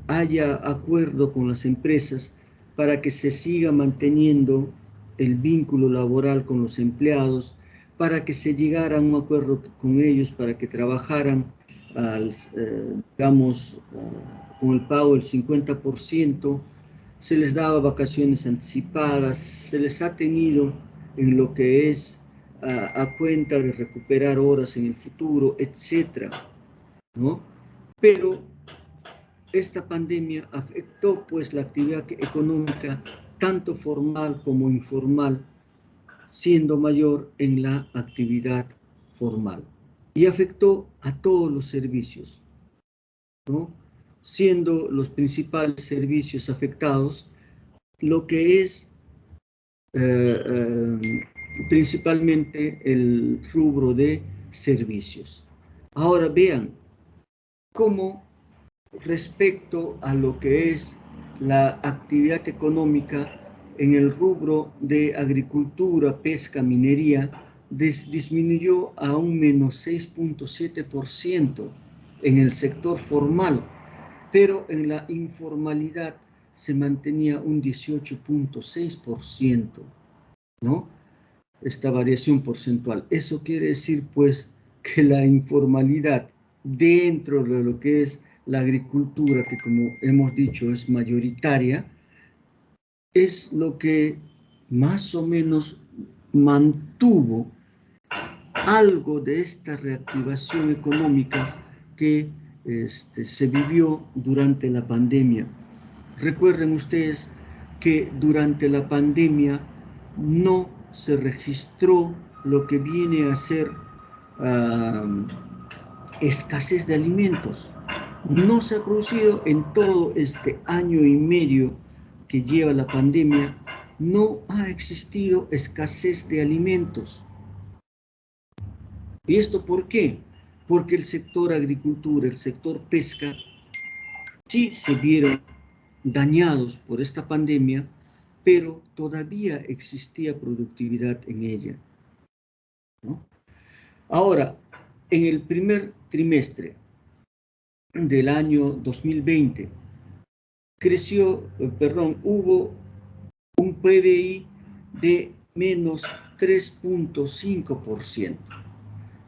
haya acuerdo con las empresas para que se siga manteniendo el vínculo laboral con los empleados, para que se llegara a un acuerdo con ellos para que trabajaran, digamos, con el pago del 50%, se les daba vacaciones anticipadas, se les ha tenido en lo que es a cuenta de recuperar horas en el futuro, etcétera, ¿no? Pero esta pandemia afectó pues la actividad económica, tanto formal como informal, siendo mayor en la actividad formal. Y afectó a todos los servicios, ¿no?, siendo los principales servicios afectados lo que es principalmente el rubro de servicios. Ahora vean cómo respecto a lo que es la actividad económica en el rubro de agricultura, pesca, minería, disminuyó a un menos 6.7% en el sector formal, pero en la informalidad se mantenía un 18.6%, ¿no?, esta variación porcentual. Eso quiere decir, pues, que la informalidad dentro de lo que es la agricultura, que como hemos dicho es mayoritaria, es lo que más o menos mantuvo algo de esta reactivación económica que se vivió durante la pandemia. Recuerden ustedes que durante la pandemia no se registró lo que viene a ser escasez de alimentos. No se ha producido en todo este año y medio que lleva la pandemia, no ha existido escasez de alimentos. ¿Y esto por qué? Porque el sector agricultura, el sector pesca, sí se vieron dañados por esta pandemia, pero todavía existía productividad en ella, ¿no? Ahora, en el primer trimestre del año 2020, hubo un PBI de menos 3.5%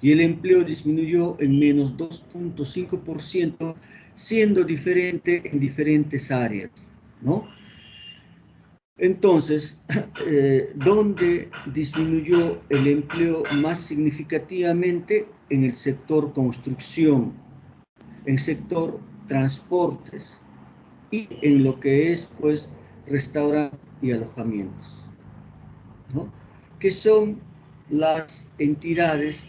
y el empleo disminuyó en menos 2.5%, siendo diferente en diferentes áreas, ¿no? Entonces, ¿dónde disminuyó el empleo más significativamente? En el sector construcción, en el sector transportes y en lo que es, pues, restaurantes y alojamientos, ¿no? Que son las entidades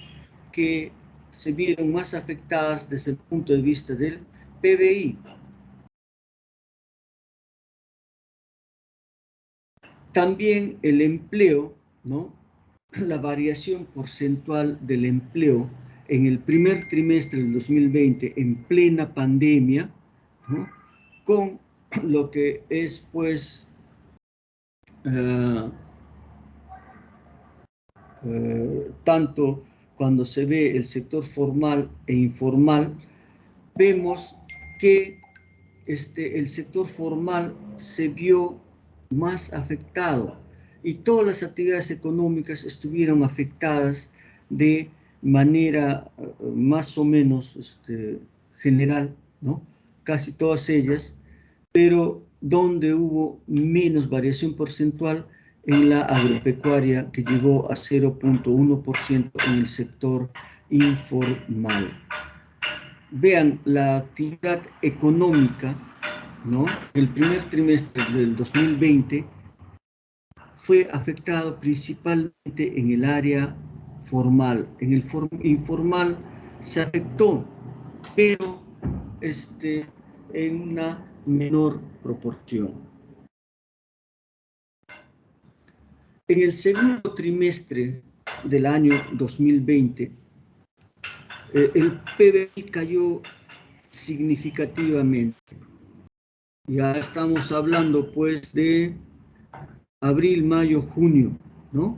que se vieron más afectadas desde el punto de vista del PBI. También el empleo, ¿no? La variación porcentual del empleo en el primer trimestre del 2020 en plena pandemia, ¿no? Con lo que es, pues, tanto cuando se ve el sector formal e informal, vemos que el sector formal se vio más afectado y todas las actividades económicas estuvieron afectadas de manera más o menos general, ¿no? Casi todas ellas, pero donde hubo menos variación porcentual en la agropecuaria, que llegó a 0.1% en el sector informal. Vean, la actividad económica, ¿no? El primer trimestre del 2020 fue afectado principalmente en el área formal. En el informal se afectó, pero en una menor proporción. En el segundo trimestre del año 2020, el PBI cayó significativamente. Ya estamos hablando, pues, de abril, mayo, junio, ¿no?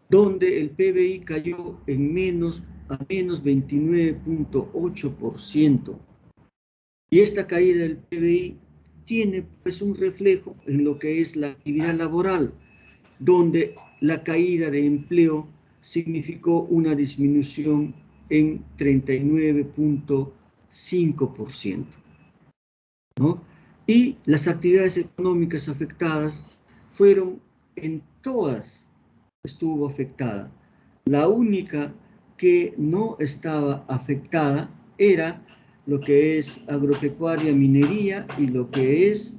Donde el PBI cayó a menos 29.8%. Y esta caída del PBI tiene, pues, un reflejo en lo que es la actividad laboral, donde la caída de empleo significó una disminución en 39.5%, ¿no? Y las actividades económicas afectadas fueron en todas, estuvo afectada. La única que no estaba afectada era lo que es agropecuaria, minería y lo que es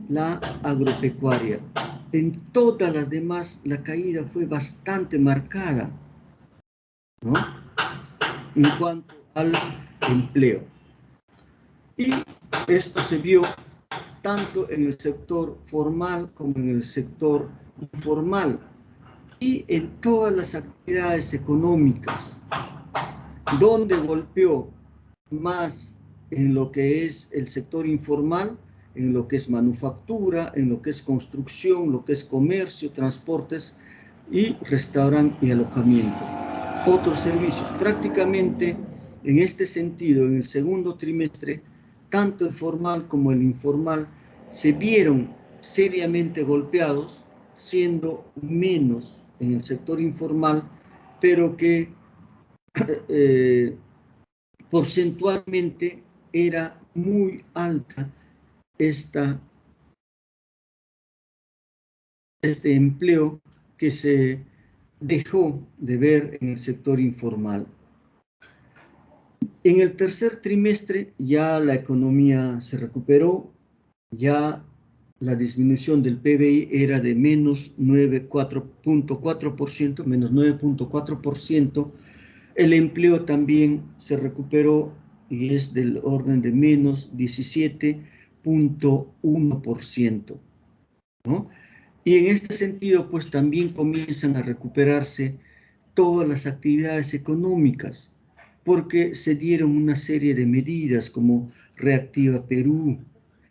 la agropecuaria. En todas las demás la caída fue bastante marcada, ¿no? En cuanto al empleo. Y esto se vio tanto en el sector formal como en el sector informal y en todas las actividades económicas, donde golpeó más en lo que es el sector informal, en lo que es manufactura, en lo que es construcción, lo que es comercio, transportes y restaurante y alojamiento. Otros servicios. Prácticamente en este sentido, en el segundo trimestre, tanto el formal como el informal se vieron seriamente golpeados, siendo menos en el sector informal, pero que porcentualmente era muy alta este empleo que se dejó de ver en el sector informal. En el tercer trimestre ya la economía se recuperó, ya la disminución del PBI era de menos 9,4%, menos 9,4%. El empleo también se recuperó y es del orden de menos 17,1%, ¿no? Y en este sentido, pues también comienzan a recuperarse todas las actividades económicas, porque se dieron una serie de medidas como Reactiva Perú,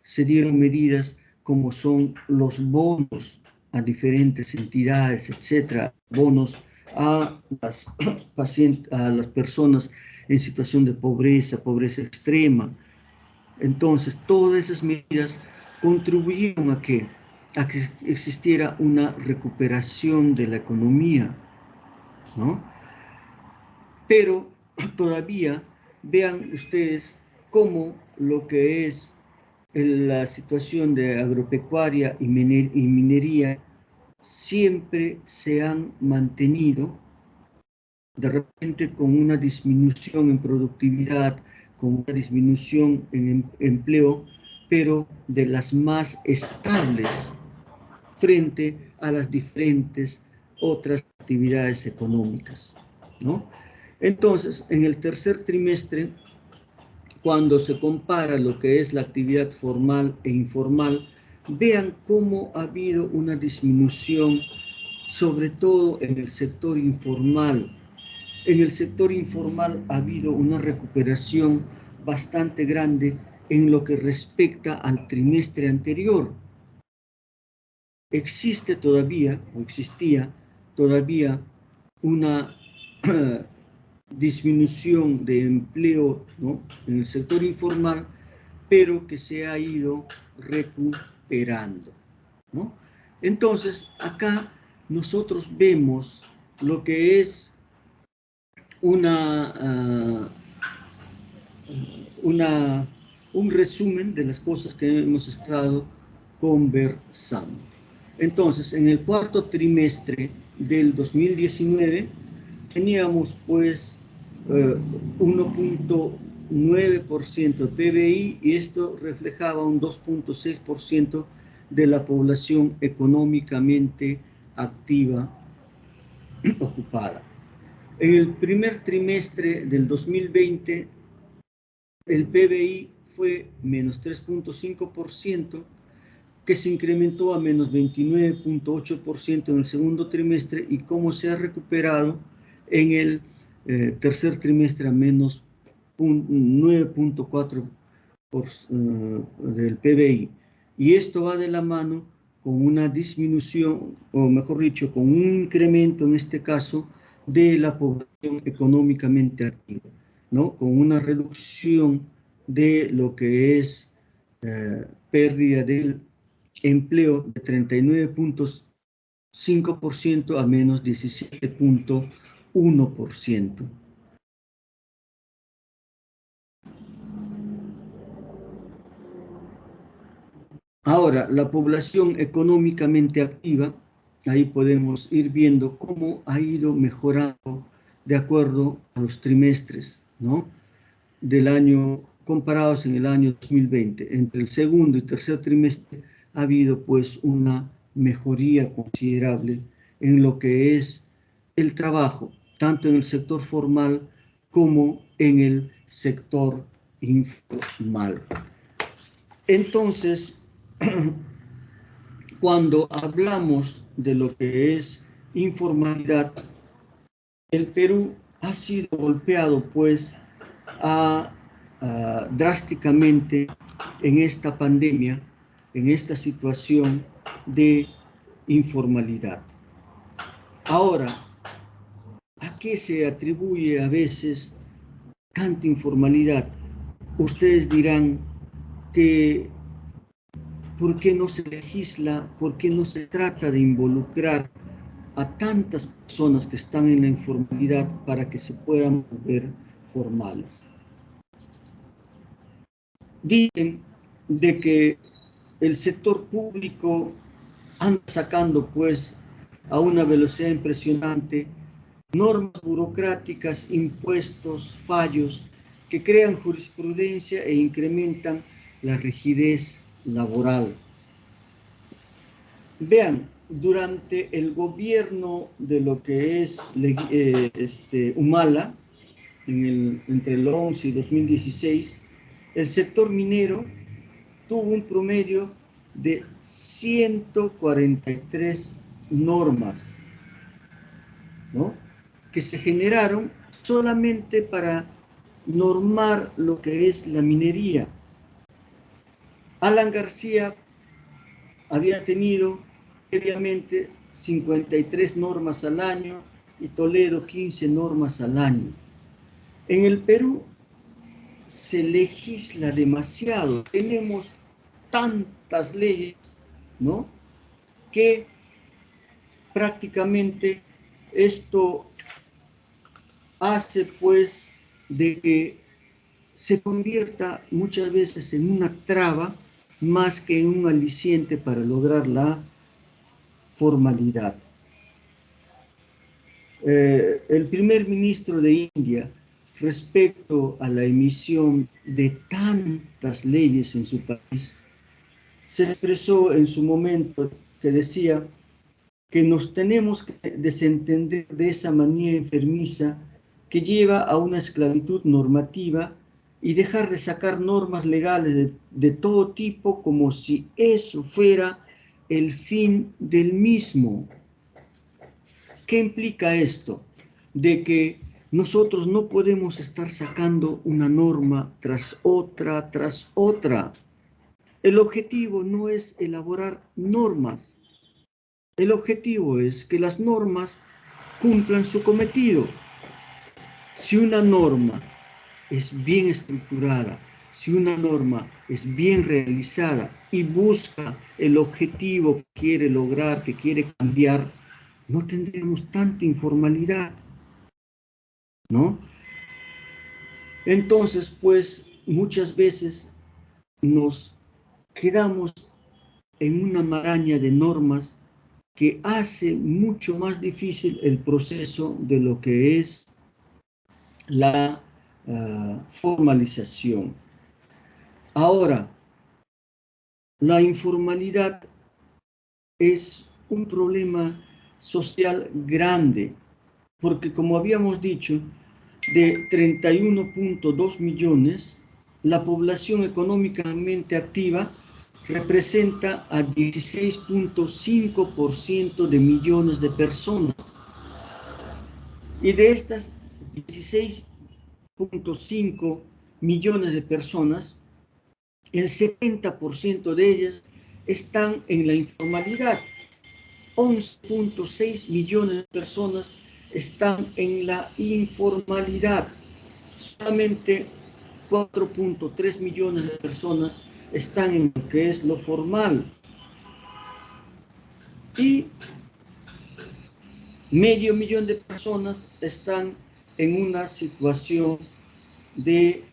se dieron medidas como son los bonos a diferentes entidades, etcétera, bonos a las a las personas en situación de pobreza, pobreza extrema. Entonces, todas esas medidas contribuyeron a que existiera una recuperación de la economía, ¿no? Pero todavía vean ustedes cómo lo que es la situación de agropecuaria y minería siempre se han mantenido de repente con una disminución en productividad, con una disminución en empleo, pero de las más estables frente a las diferentes otras actividades económicas, ¿no? Entonces, en el tercer trimestre, cuando se compara lo que es la actividad formal e informal, vean cómo ha habido una disminución, sobre todo en el sector informal. En el sector informal ha habido una recuperación bastante grande en lo que respecta al trimestre anterior. Existe todavía, o existía todavía, una disminución de empleo, ¿no?, en el sector informal, pero que se ha ido recuperando, ¿no? Entonces, acá nosotros vemos lo que es una, un resumen de las cosas que hemos estado conversando. Entonces, en el cuarto trimestre del 2019 teníamos pues 1,9% de PBI y esto reflejaba un 2,6% de la población económicamente activa ocupada. En el primer trimestre del 2020 el PBI fue menos 3,5%, que se incrementó a menos 29,8% en el segundo trimestre y cómo se ha recuperado en el tercer trimestre a menos 9,4% del PBI. Y esto va de la mano con una disminución, o mejor dicho, con un incremento en este caso de la población económicamente activa, ¿no? Con una reducción de lo que es pérdida del empleo de 39,5% a menos 17,1%. Ahora, la población económicamente activa, ahí podemos ir viendo cómo ha ido mejorando de acuerdo a los trimestres, ¿no?, del año, comparados en el año 2020. Entre el segundo y tercer trimestre ha habido pues una mejoría considerable en lo que es el trabajo, tanto en el sector formal como en el sector informal. Entonces, cuando hablamos de lo que es informalidad, el Perú ha sido golpeado pues drásticamente en esta pandemia, en esta situación de informalidad. Ahora, ¿a qué se atribuye a veces tanta informalidad? Ustedes dirán que ¿por qué no se legisla? ¿Por qué no se trata de involucrar a tantas personas que están en la informalidad para que se puedan volver formales? Dicen de que el sector público anda sacando pues a una velocidad impresionante normas burocráticas, impuestos, fallos que crean jurisprudencia e incrementan la rigidez laboral. Vean, durante el gobierno de lo que es Humala, entre el 11 y 2016, el sector minero tuvo un promedio de 143 normas, ¿no?, que se generaron solamente para normar lo que es la minería. Alan García había tenido previamente 53 normas al año y Toledo 15 normas al año. En el Perú se legisla demasiado, tenemos tantas leyes, ¿no?, que prácticamente esto hace pues de que se convierta muchas veces en una traba más que en un aliciente para lograr la formalidad. El primer ministro de India, respecto a la emisión de tantas leyes en su país, se expresó en su momento que decía que nos tenemos que desentender de esa manía enfermiza que lleva a una esclavitud normativa y dejar de sacar normas legales de todo tipo como si eso fuera el fin del mismo. ¿Qué implica esto? De que nosotros no podemos estar sacando una norma tras otra, tras otra. El objetivo no es elaborar normas. El objetivo es que las normas cumplan su cometido. Si una norma es bien estructurada, si una norma es bien realizada y busca el objetivo que quiere lograr, que quiere cambiar, no tendremos tanta informalidad, ¿no? Entonces, pues, muchas veces nos quedamos en una maraña de normas que hace mucho más difícil el proceso de lo que es la formalización. Ahora, la informalidad es un problema social grande, porque como habíamos dicho, de 31.2 millones, la población económicamente activa representa a 16.5% de millones de personas. Y de estas 16.5 millones de personas, el 70% de ellas están en la informalidad. 11.6 millones de personas están en la informalidad. Solamente 4.3 millones de personas están en lo que es lo formal. Y medio millón de personas están en una situación de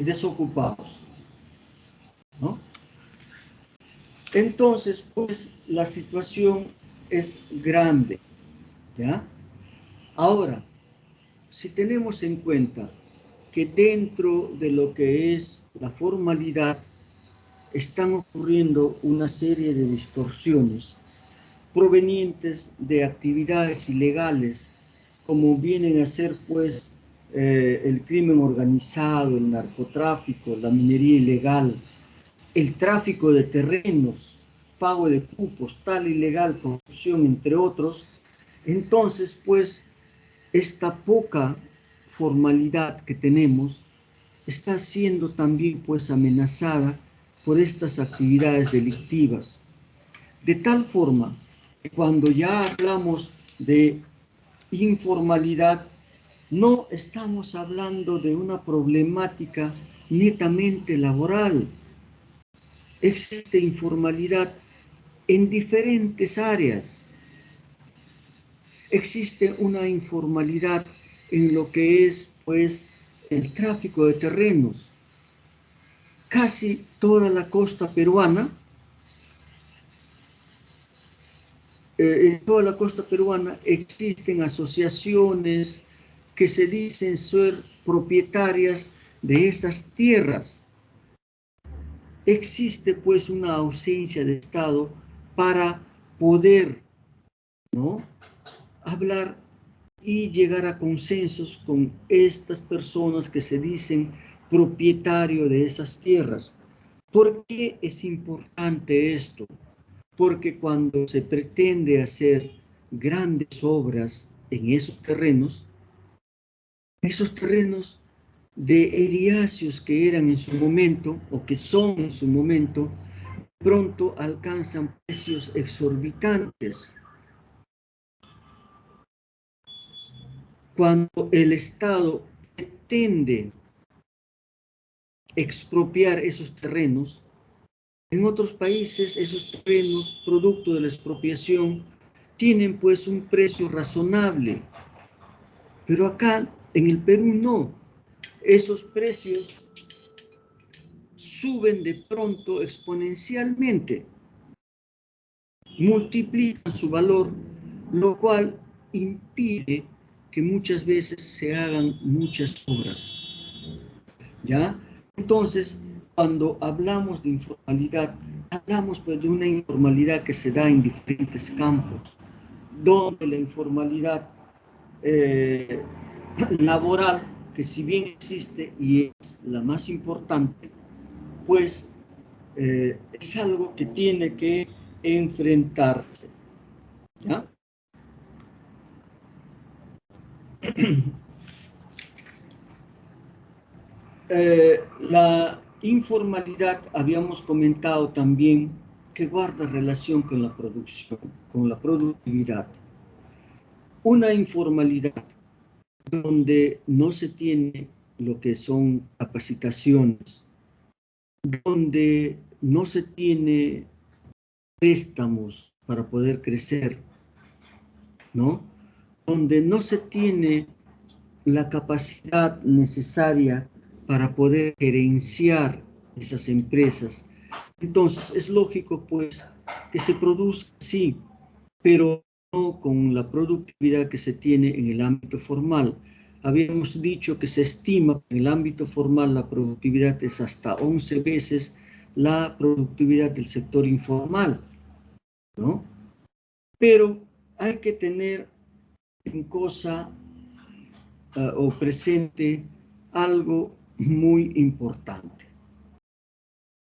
desocupados, ¿no? Entonces, pues, la situación es grande, ¿ya? Ahora, si tenemos en cuenta que dentro de lo que es la formalidad están ocurriendo una serie de distorsiones provenientes de actividades ilegales, como vienen a ser, pues, el crimen organizado, el narcotráfico, la minería ilegal, el tráfico de terrenos, pago de cupos, tal ilegal, corrupción, entre otros. Entonces, pues, esta poca formalidad que tenemos está siendo también, pues, amenazada por estas actividades delictivas. De tal forma que cuando ya hablamos de informalidad, no estamos hablando de una problemática netamente laboral. Existe informalidad en diferentes áreas. Existe una informalidad en lo que es, pues, el tráfico de terrenos. Casi toda la costa peruana, en toda la costa peruana existen asociaciones que se dicen ser propietarias de esas tierras. existe pues una ausencia de Estado para poder, ¿no?, hablar y llegar a consensos con estas personas que se dicen propietario de esas tierras. ¿Por qué es importante esto? Porque cuando se pretende hacer grandes obras en esos terrenos de eriáceos que eran en su momento, o que son en su momento, pronto alcanzan precios exorbitantes. Cuando el Estado pretende expropiar esos terrenos, en otros países esos terrenos, producto de la expropiación, tienen pues un precio razonable. Pero acá, en el Perú, no. Esos precios suben de pronto exponencialmente, multiplican su valor, lo cual impide que muchas veces se hagan muchas obras, ¿ya? Entonces, cuando hablamos de informalidad, hablamos pues de una informalidad que se da en diferentes campos, donde la informalidad laboral, que si bien existe y es la más importante, pues es algo que tiene que enfrentarse, ¿ya? La informalidad, habíamos comentado también, que guarda relación con la producción, con la productividad. Una informalidad donde no se tiene lo que son capacitaciones, donde no se tiene préstamos para poder crecer, ¿no? Donde no se tiene la capacidad necesaria para poder gerenciar esas empresas. Entonces, es lógico, pues, que se produzca, sí, pero no con la productividad que se tiene en el ámbito formal. Habíamos dicho que se estima que en el ámbito formal la productividad es hasta 11 veces la productividad del sector informal, ¿no? Pero hay que tener en cosa o presente algo muy importante.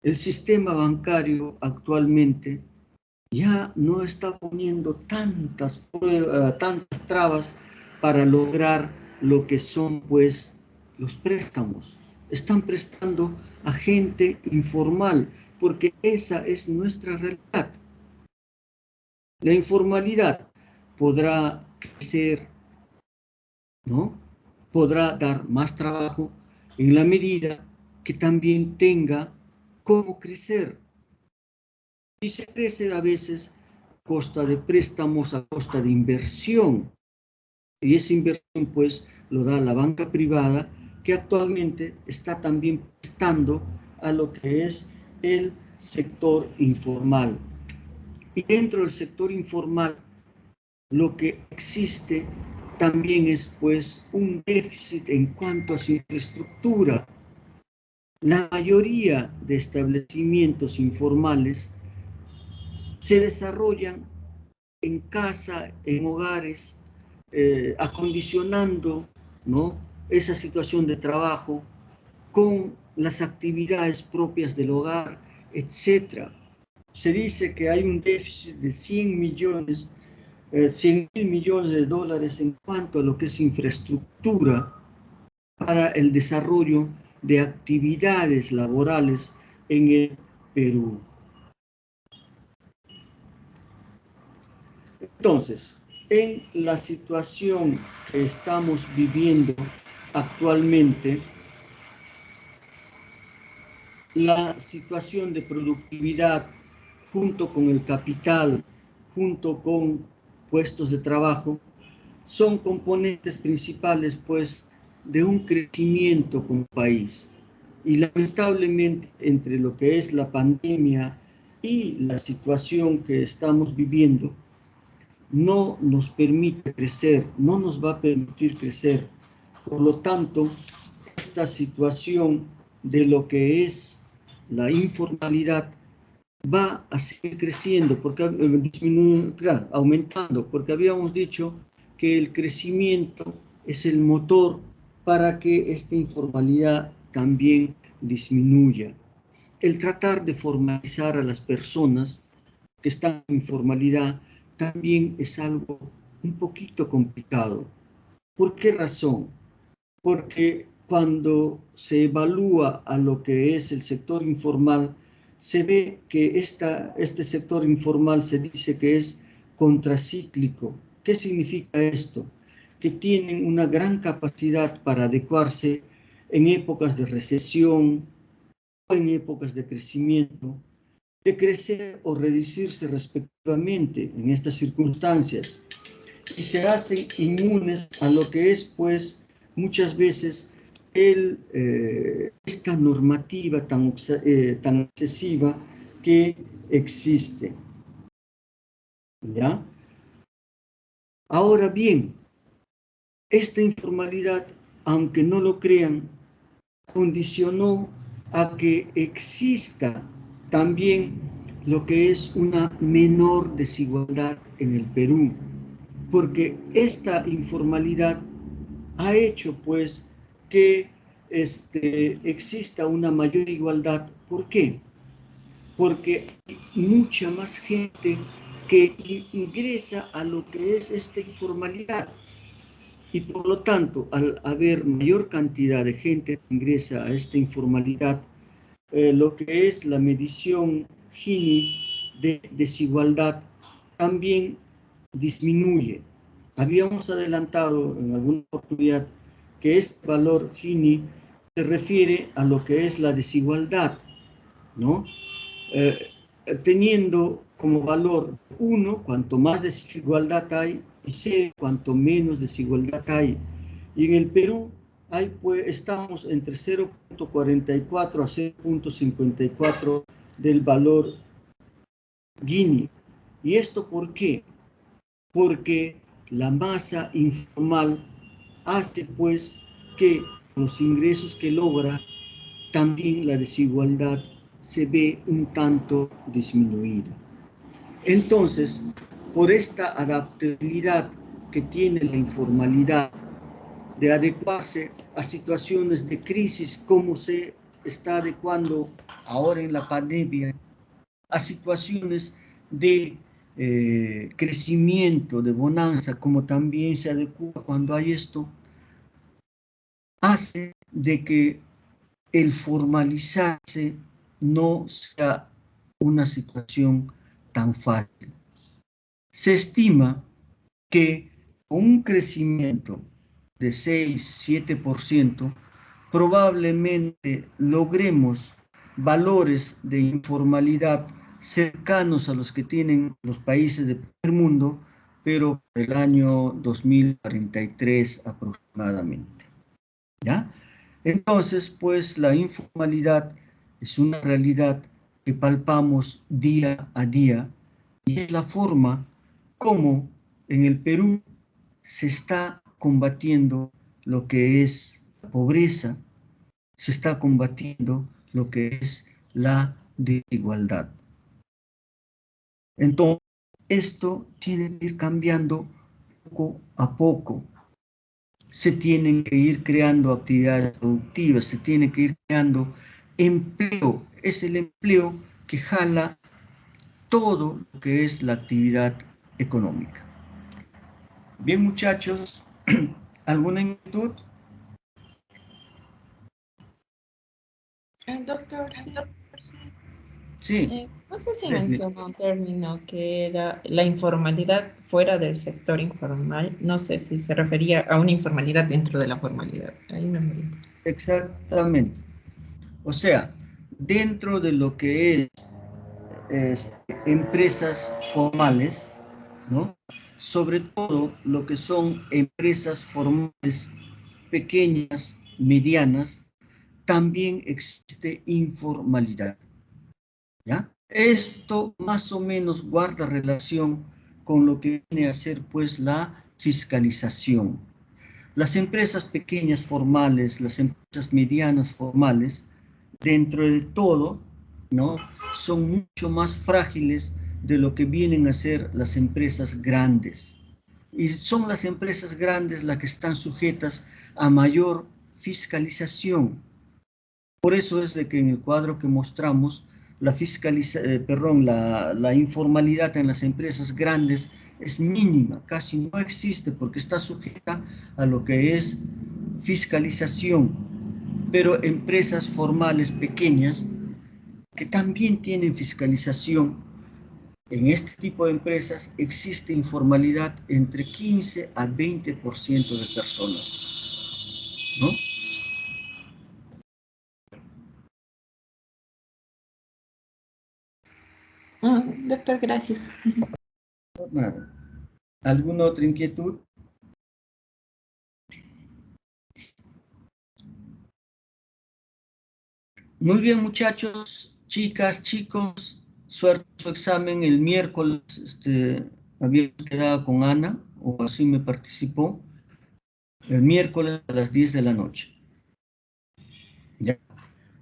El sistema bancario actualmente ya no está poniendo tantas trabas para lograr lo que son pues los préstamos. Están prestando a gente informal porque esa es nuestra realidad. La informalidad podrá crecer, ¿no? Podrá dar más trabajo en la medida que también tenga cómo crecer. Y se crece a veces a costa de préstamos, a costa de inversión. Y esa inversión pues lo da la banca privada, que actualmente está también prestando a lo que es el sector informal. Y dentro del sector informal, lo que existe también es pues un déficit en cuanto a su infraestructura. La mayoría de establecimientos informales se desarrollan en casa, en hogares, acondicionando, ¿no?, esa situación de trabajo con las actividades propias del hogar, etc. Se dice que hay un déficit de 100 millones 100.000 millones de dólares en cuanto a lo que es infraestructura para el desarrollo de actividades laborales en el Perú. Entonces, en la situación que estamos viviendo actualmente, la situación de productividad junto con el capital, junto con puestos de trabajo, son componentes principales, pues, de un crecimiento como país. Y lamentablemente, entre lo que es la pandemia y la situación que estamos viviendo, no nos permite crecer, no nos va a permitir crecer. Por lo tanto, esta situación de lo que es la informalidad va a seguir creciendo, porque claro, aumentando, porque habíamos dicho que el crecimiento es el motor para que esta informalidad también disminuya. El tratar de formalizar a las personas que están en informalidad también es algo un poquito complicado. ¿Por qué razón? Porque cuando se evalúa a lo que es el sector informal, se ve que este sector informal se dice que es contracíclico. ¿Qué significa esto? Que tienen una gran capacidad para adecuarse en épocas de recesión o en épocas de crecimiento, de crecer o reducirse respectivamente en estas circunstancias, y se hacen inmunes a lo que es, pues, muchas veces esta normativa tan excesiva que existe. ¿Ya? Ahora bien, esta informalidad, aunque no lo crean, condicionó a que exista también lo que es una menor desigualdad en el Perú, porque esta informalidad ha hecho pues que exista una mayor igualdad. ¿Por qué? Porque hay mucha más gente que ingresa a lo que es esta informalidad, y por lo tanto, al haber mayor cantidad de gente que ingresa a esta informalidad, lo que es la medición Gini de desigualdad también disminuye. Habíamos adelantado en alguna oportunidad que este valor Gini se refiere a lo que es la desigualdad, ¿no? Eh, Teniendo como valor 1, cuanto más desigualdad hay, y 0, cuanto menos desigualdad hay. Y en el Perú pues, estamos entre 0.44 a 0.54 del valor Gini. ¿Y esto por qué? Porque la masa informal hace pues que los ingresos que logra, también la desigualdad se ve un tanto disminuida. Entonces, por esta adaptabilidad que tiene la informalidad de adecuarse a situaciones de crisis, como se está adecuando ahora en la pandemia, a situaciones de crecimiento, de bonanza, como también se adecua cuando hay esto, hace de que el formalizarse no sea una situación tan fácil. Se estima que con un crecimiento de 6-7%, probablemente logremos valores de informalidad cercanos a los que tienen los países del primer mundo, pero por el año 2043 aproximadamente. ¿Ya? Entonces, pues la informalidad es una realidad que palpamos día a día, y es la forma como en el Perú se está combatiendo lo que es la pobreza, se está combatiendo lo que es la desigualdad. Entonces, esto tiene que ir cambiando poco a poco. Se tienen que ir creando actividades productivas, se tiene que ir creando empleo. Es el empleo que jala todo lo que es la actividad económica. Bien, muchachos, ¿alguna inquietud? Doctor, sí. Sí, No sé si Leslie. mencionó un término que era la informalidad fuera del sector informal. No sé si se refería a una informalidad dentro de la formalidad. Ahí me morí. Exactamente. O sea, dentro de lo que es empresas formales, ¿no? Sobre todo lo que son empresas formales pequeñas, medianas, también existe informalidad, ¿ya? Esto más o menos guarda relación con lo que viene a ser pues la fiscalización. Las empresas pequeñas formales, las empresas medianas formales, dentro de todo, ¿no? Son mucho más frágiles de lo que vienen a ser las empresas grandes. Y son las empresas grandes las que están sujetas a mayor fiscalización. Por eso es de que en el cuadro que mostramos, la informalidad en las empresas grandes es mínima, casi no existe porque está sujeta a lo que es fiscalización. Pero empresas formales pequeñas que también tienen fiscalización, en este tipo de empresas existe informalidad entre 15 a 20% de personas, ¿no? Doctor, gracias. Nada. ¿Alguna otra inquietud? Muy bien, muchachos, chicas, chicos, suerte en su examen el miércoles. Había quedado con Ana, o así me participó, el miércoles a las 10 de la noche. ¿Ya?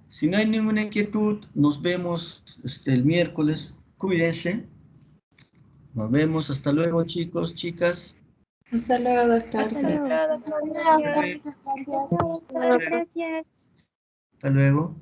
Si no hay ninguna inquietud, nos vemos el miércoles. Cuídense. Nos vemos. Hasta luego, chicos, chicas. Hasta luego, doctor. Hasta luego. Gracias. Gracias. Hasta luego.